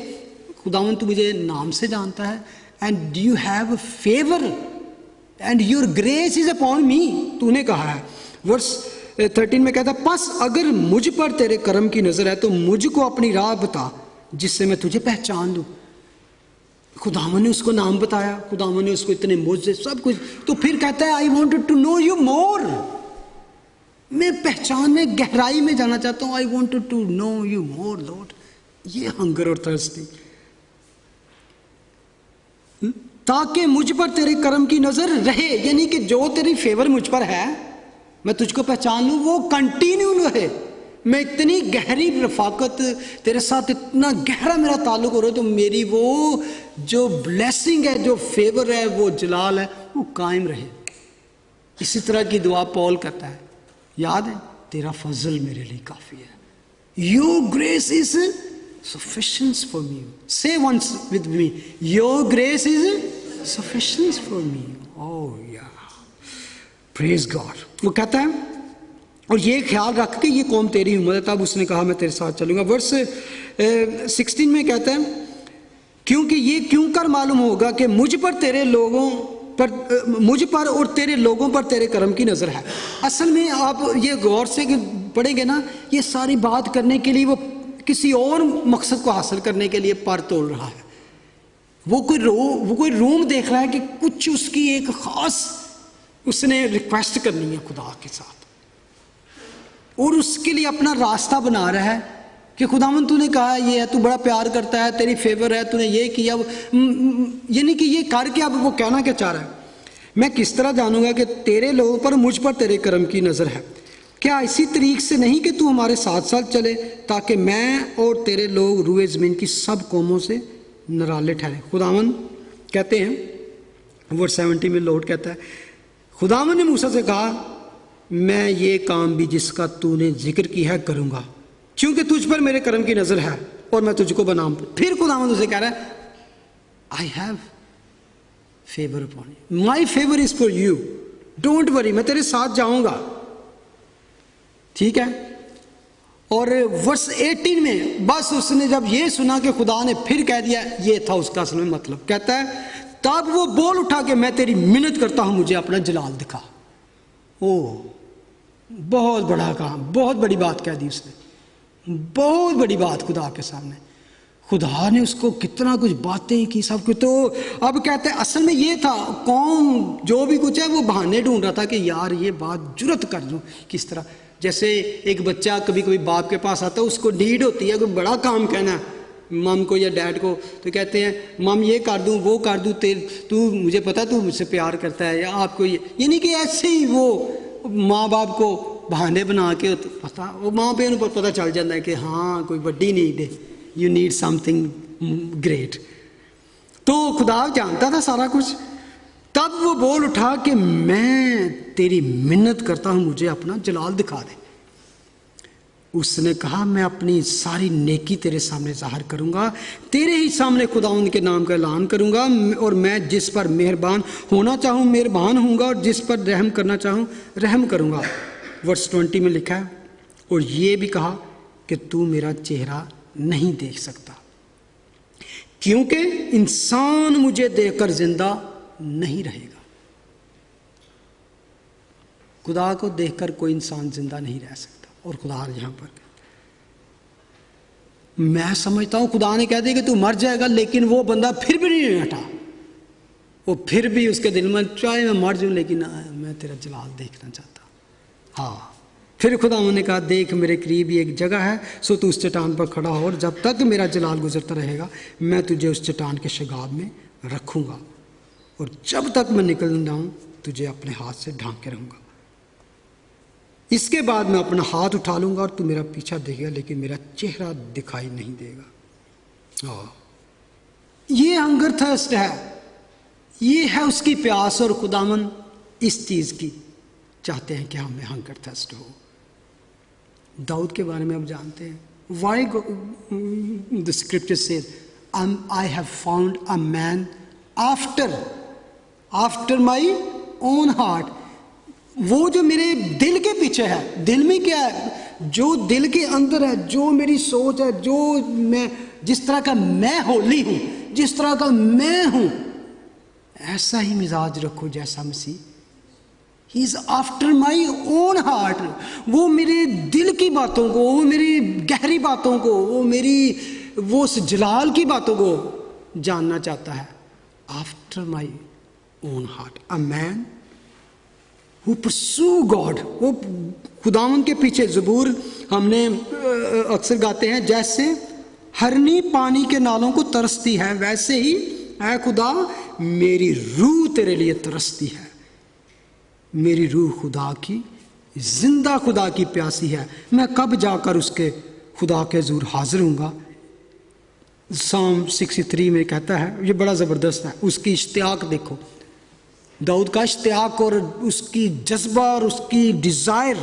खुदावन तू मुझे नाम से जानता है, and you have favour and your grace is upon मी, तूने कहा है। वर्स 13 में कहता है, बस अगर मुझ पर तेरे कर्म की नज़र है तो मुझको अपनी राह बता जिससे मैं तुझे पहचान लूँ। खुदावन ने उसको नाम बताया, खुदावन ने उसको इतने मोज़े सब कुछ। तो फिर कहता है, I wanted to know you more, मैं पहचान में गहराई में जाना चाहता हूँ। I wanted to know you more lord. ये हंगर और थर्स्टी, ताकि मुझ पर तेरे कर्म की नजर रहे, यानी कि जो तेरी फेवर मुझ पर है, मैं तुझको पहचान लूँ, वो कंटिन्यू रहे। मैं इतनी गहरी रफाकत तेरे साथ, इतना गहरा मेरा ताल्लुक हो रहा है, तो मेरी वो जो ब्लेसिंग है, जो फेवर है, वो जलाल है, वो कायम रहे। इसी तरह की दुआ पॉल करता है, याद है, तेरा फजल मेरे लिए काफी है। Your grace is sufficient for me. Say once with me, your grace is sufficient for me. Oh yeah, praise God. वो कहता है, और ये ख्याल रख के ये कौम तेरी उम्मत है, तब उसने कहा मैं तेरे साथ चलूंगा। वर्स 16 में कहता है, क्योंकि ये क्यों कर मालूम होगा कि मुझ पर तेरे लोगों पर, मुझ पर और तेरे लोगों पर तेरे कर्म की नजर है। असल में आप ये गौर से पढ़ेंगे ना, ये सारी बात करने के लिए वो किसी और मकसद को हासिल करने के लिए पर तोड़ रहा है। वो कोई रूम देख रहा है कि कुछ उसकी एक खास उसने रिक्वेस्ट करनी है खुदा के साथ, और उसके लिए अपना रास्ता बना रहा है कि खुदावन तूने कहा ये है, तू बड़ा प्यार करता है, तेरी फेवर है, तूने ये किया, यानी कि ये करके अब वो कहना क्या चाह रहा है, मैं किस तरह जानूंगा कि तेरे लोगों पर, मुझ पर तेरे कर्म की नजर है। क्या इसी तरीक से नहीं कि तू हमारे साथ साथ चले, ताकि मैं और तेरे लोग रूए ज़मीन की सब कौमों से निराले ठहरे। खुदावन कहते हैं वर्स 70 में लौट कहता है, खुदावन ने मूसा से कहा, मैं ये काम भी जिसका तूने जिक्र किया है करूँगा, क्योंकि तुझ पर मेरे कर्म की नज़र है और मैं तुझको बनाम। फिर खुदावन उसे कह रहा है, I have favour upon you, my favour is for you, don't worry, मैं तेरे साथ जाऊँगा। ठीक है। और वर्स 18 में बस उसने जब ये सुना कि खुदा ने फिर कह दिया, ये था उसका असल में मतलब, कहता है तब वो बोल उठा कि मैं तेरी मिन्नत करता हूं, मुझे अपना जलाल दिखा। ओ बहुत बड़ा काम, बहुत बड़ी बात कह दी उसने, बहुत बड़ी बात खुदा के सामने। खुदा ने उसको कितना कुछ बातें की, सब कुछ। तो अब कहते हैं असल में ये था, कौन जो भी कुछ है वो बहाने ढूंढ रहा था कि यार ये बात जुर्रत कर दूं किस तरह। जैसे एक बच्चा कभी कभी बाप के पास आता है, उसको नीड होती है कोई बड़ा काम कहना मम को या डैड को, तो कहते हैं मम ये कर दूं, वो कर दूं, तू मुझे पता तू मुझसे प्यार करता है, या आपको ये, यानी कि ऐसे ही वो माँ बाप को बहाने बना के पता, वो माँ पे उनको पता चल जाता है कि हाँ कोई बड़ी नीड है, यू नीड समथिंग ग्रेट। तो खुदा जानता था सारा कुछ। तब वो बोल उठा कि मैं तेरी मिन्नत करता हूं, मुझे अपना जलाल दिखा दे। उसने कहा, मैं अपनी सारी नेकी तेरे सामने जाहिर करूंगा, तेरे ही सामने खुदावंद के नाम का ऐलान करूंगा, और मैं जिस पर मेहरबान होना चाहूं मेहरबान होऊंगा, और जिस पर रहम करना चाहूं रहम करूंगा। वर्स 20 में लिखा है, और ये भी कहा कि तू मेरा चेहरा नहीं देख सकता, क्योंकि इंसान मुझे देखकर जिंदा नहीं रहेगा। खुदा को देखकर कोई इंसान जिंदा नहीं रह सकता। और खुदा यहां पर, मैं समझता हूं खुदा ने कह दिया कि तू मर जाएगा, लेकिन वो बंदा फिर भी नहीं हटा। वो फिर भी उसके दिल में, चाहे मैं मर जाऊं लेकिन मैं तेरा जलाल देखना चाहता। हाँ, फिर खुदा ने कहा, देख मेरे करीब ही एक जगह है, सो तू उस चट्टान पर खड़ा हो, और जब तक मेरा जलाल गुजरता रहेगा मैं तुझे उस चट्टान के शगाब में रखूंगा, और जब तक मैं निकल न जाऊं तुझे अपने हाथ से ढांक के रहूंगा। इसके बाद मैं अपना हाथ उठा लूंगा और तू मेरा पीछा देखेगा, लेकिन मेरा चेहरा दिखाई नहीं देगा। ये हंगर थर्स्ट है, ये है उसकी प्यास। और खुदावन इस चीज की चाहते हैं कि हमें हंगर थर्स्ट हो। दाऊद के बारे में आप जानते हैं, why the scripture says, I have found a man after my own heart. वो जो मेरे दिल के पीछे है, दिल में क्या है, जो दिल के अंदर है, जो मेरी सोच है, जो मैं, जिस तरह का मैं होली हूं, जिस तरह का मैं हूं, ऐसा ही मिजाज रखो जैसा मसीह। He is after my own heart. वो मेरे दिल की बातों को, वो मेरी गहरी बातों को, वो उस जलाल की बातों को जानना चाहता है। After my own heart, a man who pursue God. वो खुदावन के पीछे, ज़बूर हमने अक्सर गाते हैं, जैसे हरनी पानी के नालों को तरसती है, वैसे ही ऐ खुदा मेरी रूह तेरे लिए तरसती है। मेरी रूह खुदा की, जिंदा खुदा की प्यासी है। मैं कब जाकर उसके खुदा के हुजूर हाजिर हूँगा। साम 63 में कहता है, ये बड़ा ज़बरदस्त है, उसकी इश्तियाक देखो, दाऊद का इश्तियाक और उसकी जज्बा और उसकी डिज़ायर।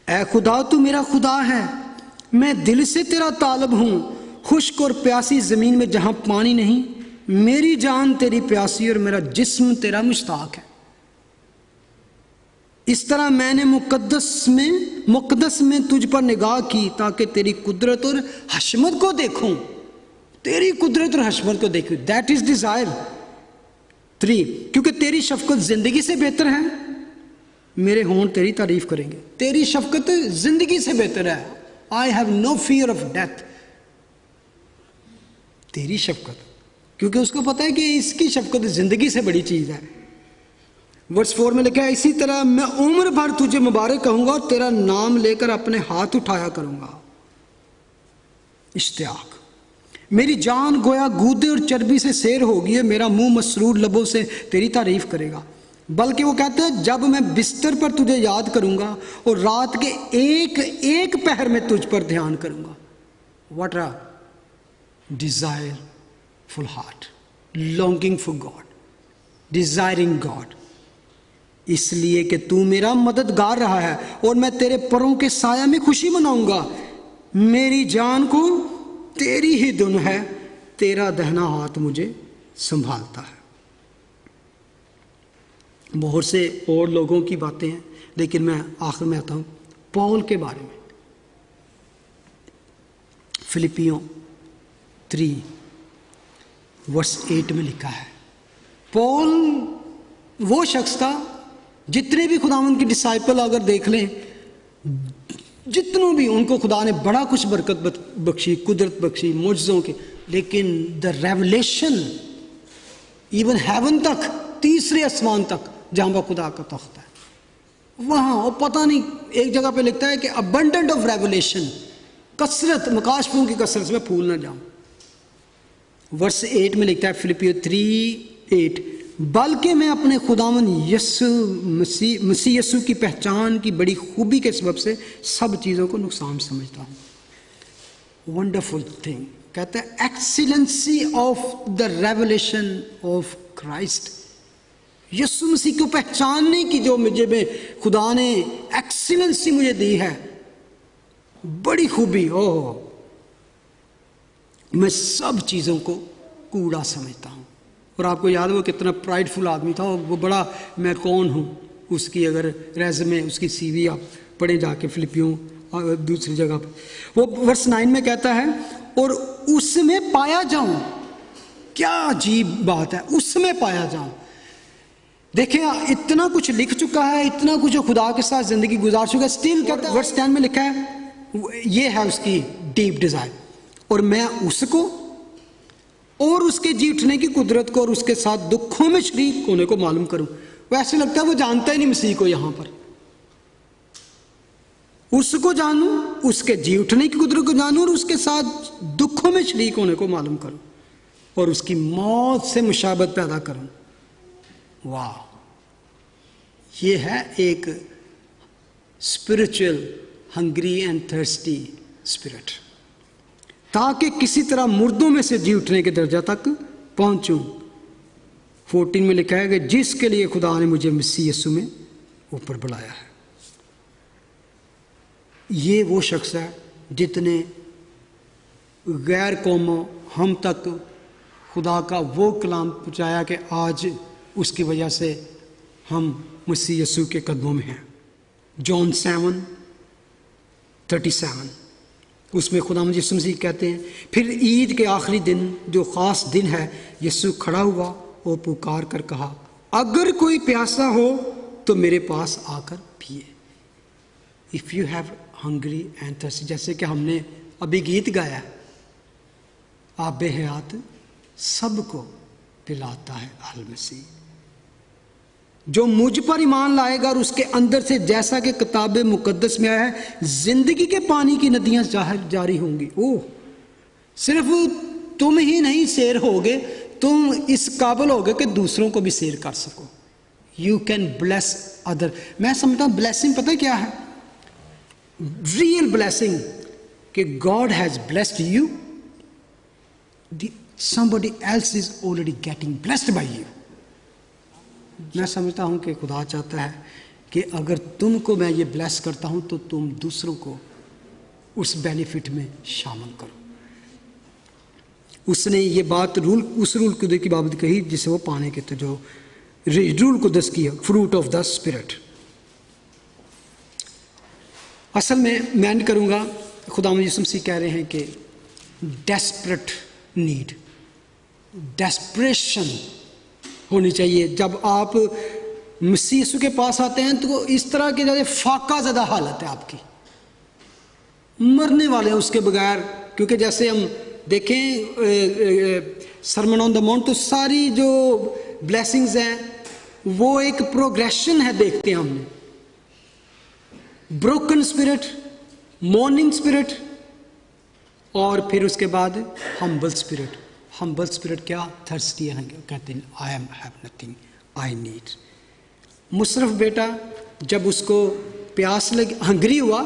ऐ खुदा तू मेरा खुदा है, मैं दिल से तेरा तालब हूँ, खुश्क और प्यासी ज़मीन में जहाँ पानी नहीं। मेरी जान तेरी प्यासी और मेरा जिस्म तेरा मुश्ताक है। इस तरह मैंने मुक़द्दस में तुझ पर निगाह की, ताकि तेरी कुदरत और हशमत को देखूं। तेरी कुदरत और हशमत को देखूं, दैट इज डिज़ायर। 3, क्योंकि तेरी शफकत जिंदगी से बेहतर है, मेरे होंठ तेरी तारीफ करेंगे। तेरी शफकत जिंदगी से बेहतर है। I have no fear of death. तेरी शफकत, क्योंकि उसको पता है कि इसकी शफकत जिंदगी से बड़ी चीज है। वर्स 4 में लिखा है, इसी तरह मैं उम्र भर तुझे मुबारक कहूंगा और तेरा नाम लेकर अपने हाथ उठाया करूंगा। इश्तियाक, मेरी जान गोया गूदे और चर्बी से सैर होगी है, मेरा मुंह मसरूर लबों से तेरी तारीफ करेगा। बल्कि वो कहते हैं, जब मैं बिस्तर पर तुझे याद करूंगा और रात के एक एक पहर में तुझ पर ध्यान करूंगा। What a desireful heart, longing for God, desiring God. इसलिए कि तू मेरा मददगार रहा है और मैं तेरे परों के साया में खुशी मनाऊंगा। मेरी जान को तेरी ही धुन है, तेरा दहना हाथ मुझे संभालता है। बहुत से और लोगों की बातें हैं, लेकिन मैं आखिर में आता हूं पौल के बारे में। फिलिपियों 3 वर्स 8 में लिखा है, पौल वो शख्स था, जितने भी खुदावंद के डिसाइपल अगर देख लें, जितनों भी, उनको खुदा ने बड़ा कुछ बरकत बख्शी, कुदरत बख्शी, मुजज़ों के, लेकिन द रेवलेशन इवन हेवन तक, तीसरे आसमान तक, जहां पर खुदा का तख्त है, वहां वो पता नहीं, एक जगह पे लिखता है कि अबंडेंट ऑफ रेवलेशन, कसरत, मकाशफों की कसरत में फूल ना जाऊं। वर्स 8 में लिखता है, फिलिपियो 3:8, बल्कि मैं अपने खुदावन मसीह यीशु की पहचान की बड़ी खूबी के सबब से सब चीज़ों को नुकसान समझता हूँ। वंडरफुल थिंग, कहता है excellency of the revelation of Christ, यीशु मसीह को पहचानने की जो मुझे में खुदा ने एक्सीलेंसी मुझे दी है, बड़ी खूबी। ओह, मैं सब चीज़ों को कूड़ा समझता हूँ। और आपको याद है वो कितना प्राइडफुल आदमी था, वो बड़ा, मैं कौन हूँ, उसकी अगर रेज़्यूमे, उसकी सीवी आप पढ़े जाके फिलिपियों दूसरी जगह पर, वो वर्स 9 में कहता है, और उसमें पाया जाऊं। क्या अजीब बात है, उसमें पाया जाऊं। देखें, इतना कुछ लिख चुका है, इतना कुछ खुदा के साथ जिंदगी गुजार चुका है, स्टिल कहता है, वर्स 10 में लिखा है, ये है उसकी डीप डिजायर, और मैं उसको और उसके जी उठने की कुदरत को और उसके साथ दुखों में शरीक होने को मालूम करूं। वैसे लगता है वो जानता ही नहीं मसीह को। यहां पर उसको जानूं, उसके जी उठने की कुदरत को जानूं और उसके साथ दुखों में शरीक होने को मालूम करूं और उसकी मौत से मुशाबत पैदा करूं। वाह, ये है एक spiritual hungry and thirsty spirit, ताकि किसी तरह मुर्दों में से जी उठने के दर्जा तक पहुंचूं। 14 में लिखा है कि जिसके लिए खुदा ने मुझे मसीह यीशु में ऊपर बुलाया है। ये वो शख्स है जितने गैर कौमों हम तक खुदा का वो कलाम पहुँचाया कि आज उसकी वजह से हम मसीह यीशु के कदमों में हैं। जॉन 7:37 उसमें खुदा यीशु मसीह कहते हैं, फिर ईद के आखिरी दिन जो ख़ास दिन है, यीशु खड़ा हुआ और पुकार कर कहा, अगर कोई प्यासा हो तो मेरे पास आकर पिए। If you have hungry and thirsty, जैसे कि हमने अभी गीत गाया, आबे हयात सबको पिलाता है अल मसीह। जो मुझ पर ईमान लाएगा और उसके अंदर से, जैसा कि किताब मुकद्दस में आया है, जिंदगी के पानी की नदियां जारी होंगी। ओह, सिर्फ तुम ही नहीं सैर होगे, तुम इस काबिल होगे कि दूसरों को भी सैर कर सको। You can bless other. मैं समझता हूं ब्लेसिंग पता है क्या है? रियल ब्लेसिंग कि God has blessed you, somebody else is already getting blessed by you। मैं समझता हूं कि खुदा चाहता है कि अगर तुमको मैं ये ब्लेस करता हूं तो तुम दूसरों को उस बेनिफिट में शामिल करो। उसने ये बात उस रूल कुदस की बाबत कही जिसे वो पाने के, तो जो रूल कुदस की फ्रूट ऑफ द स्पिरिट। असल में मैं एंड करूंगा, खुदा यीशु मसीह कह रहे हैं कि डेस्परेट नीड, डेस्परेशन होनी चाहिए। जब आप मसीह यीशु के पास आते हैं तो इस तरह की ज़्यादा फाका ज़्यादा हालत है आपकी, मरने वाले हैं उसके बगैर। क्योंकि जैसे हम देखें सरमन ऑन द माउंट, तो सारी जो ब्लेसिंग्स हैं वो एक प्रोग्रेशन है, देखते हैं हमने। ब्रोकन स्पिरिट, मॉर्निंग स्पिरिट, और फिर उसके बाद हम्बल स्पिरिट। हम्बल स्पिरिट क्या? थर्स्टी है, कहते हैं I am have nothing I need. Musharraf बेटा जब उसको प्यास लगी, हंग्री हुआ,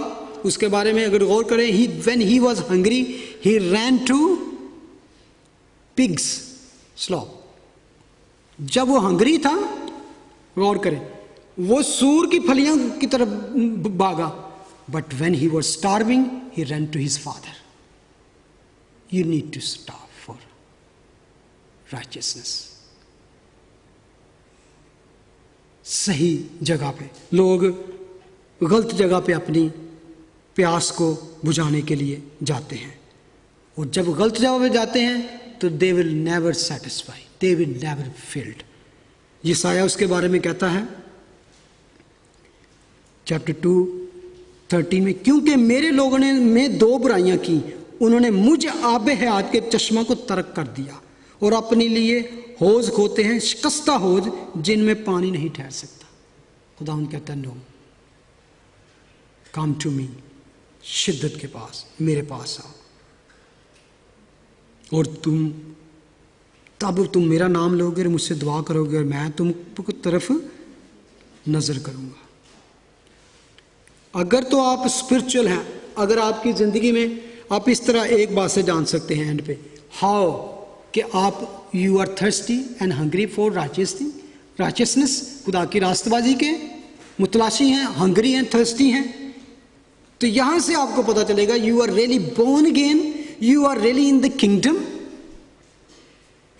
उसके बारे में अगर गौर करें, he when he was hungry he ran to pigs slop. जब वो हंग्री था, गौर करें, वो सूर की फलियों की तरफ भागा। But when he was starving he ran to his father. You need to starve for righteousness। सही जगह पे लोग गलत जगह पे अपनी प्यास को बुझाने के लिए जाते हैं, और जब गलत जगह पे जाते हैं तो they will never satisfy, they will never filled। यशायाह उसके बारे में कहता है चैप्टर 2:13 में, क्योंकि मेरे लोगों ने में दो बुराइयां की, उन्होंने मुझ आबे हयात के चश्मा को तर्क कर दिया और अपने लिए हौज खोते हैं, शिकस्ता हौज जिनमें पानी नहीं ठहर सकता। खुदा कहता है नो, कम टू मी, शिद्दत के पास, मेरे पास आओ, और तब तुम मेरा नाम लोगे और मुझसे दुआ करोगे और मैं तुमको तरफ नजर करूंगा। अगर तो आप स्पिरिचुअल हैं, अगर आपकी जिंदगी में आप इस तरह एक बात से जान सकते हैं एंड पे, हाउ, कि आप you are thirsty and hungry for righteousness, खुदा की रास्तबाजी के मुतलाशी हैं, हंग्री हैं, थर्स्टी हैं। तो यहां से आपको पता चलेगा you are really born again, you are really in the kingdom.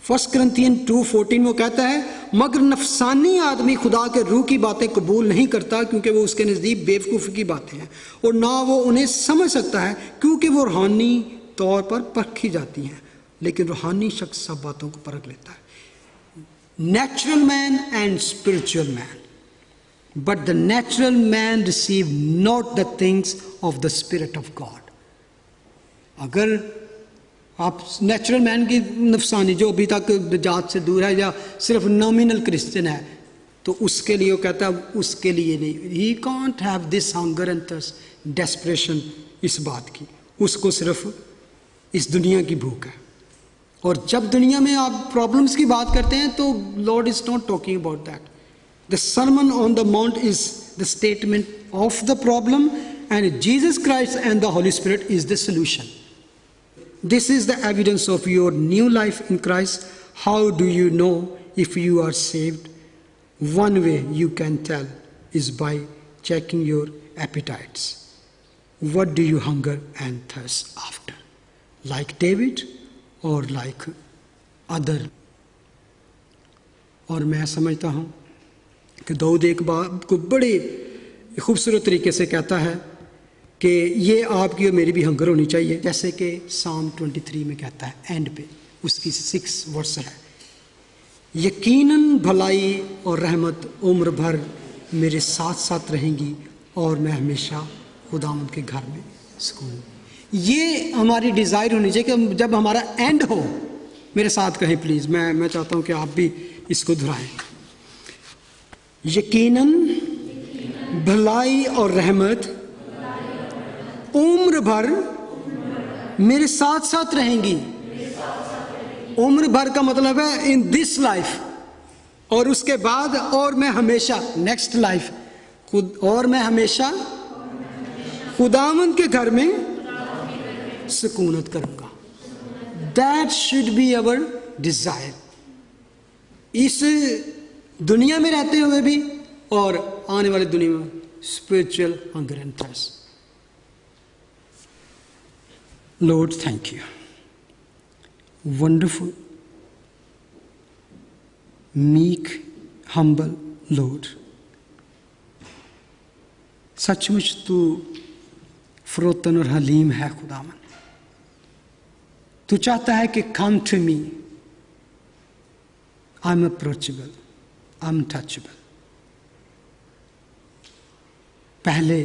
1 Corinthians 2:14 में वो कहता है, मगर नफसानी आदमी खुदा के रूह की बातें कबूल नहीं करता क्योंकि वो उसके नज़दीक बेवकूफ़ी की बातें हैं और ना वो उन्हें समझ सकता है क्योंकि वो रूहानी तौर पर परखी जाती हैं। लेकिन रूहानी शख्स सब बातों को परख लेता है। Natural man and spiritual man, but the natural man receive not the things of the spirit of God. अगर आप नेचुरल मैन की नफसानी जो अभी तक जात से दूर है या सिर्फ नॉमिनल क्रिश्चियन है, तो उसके लिए वो कहता है उसके लिए नहीं, he can't have this hunger and thirst, desperation इस बात की, उसको सिर्फ इस दुनिया की भूख है। और जब दुनिया में आप प्रॉब्लम्स की बात करते हैं तो Lord is not talking about that. The sermon on the mount is the statement of the problem and Jesus Christ and the Holi spirit is the solution. This is the evidence of your new life in Christ. How do you know if you are saved? One way you can tell is by checking your appetites. What do you hunger and thirst after? Like David or like other? और मैं समझता हूँ कि दाऊद एक बात को बड़े खूबसूरत तरीके से कहता है कि ये आपकी और मेरी भी हंगर होनी चाहिए, जैसे कि Psalm 23 में कहता है, एंड पे उसकी 6 वर्स है, यकीनन भलाई और रहमत उम्र भर मेरे साथ साथ रहेंगी और मैं हमेशा खुदावंद के घर में सुकून। ये हमारी डिज़ायर होनी चाहिए कि जब हमारा एंड हो, मेरे साथ कहें प्लीज़, मैं चाहता हूँ कि आप भी इसको दोहराएं, यकीनन भलाई और रहमत उम्र भर मेरे साथ साथ रहेंगी। उम्र भर का मतलब है इन दिस लाइफ, और उसके बाद और मैं हमेशा नेक्स्ट लाइफ, और मैं हमेशा खुदावंद के घर में सुकूनत करूंगा। That should be our desire, इस दुनिया में रहते हुए भी और आने वाली दुनिया में। Spiritual hunger and thirst. Lord, thank you. Wonderful, meek, humble Lord. सचमुच तू फरोतन और हलीम है खुदावन। तू चाहता है कि come to me. I'm approachable, I'm touchable. पहले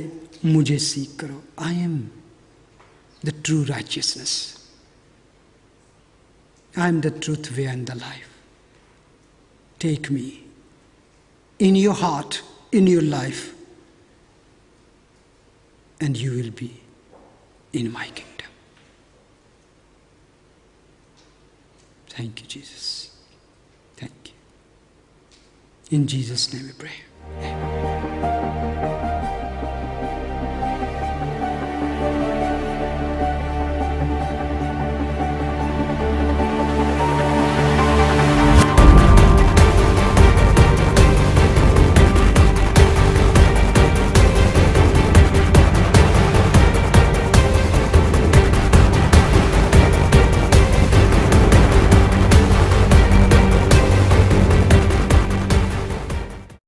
मुझे सीख करो। I am the true righteousness. I am the truth, way and the life. Take me in your heart, in your life, and you will be in my kingdom. Thank you, Jesus. Thank you. In Jesus' name we pray. Amen.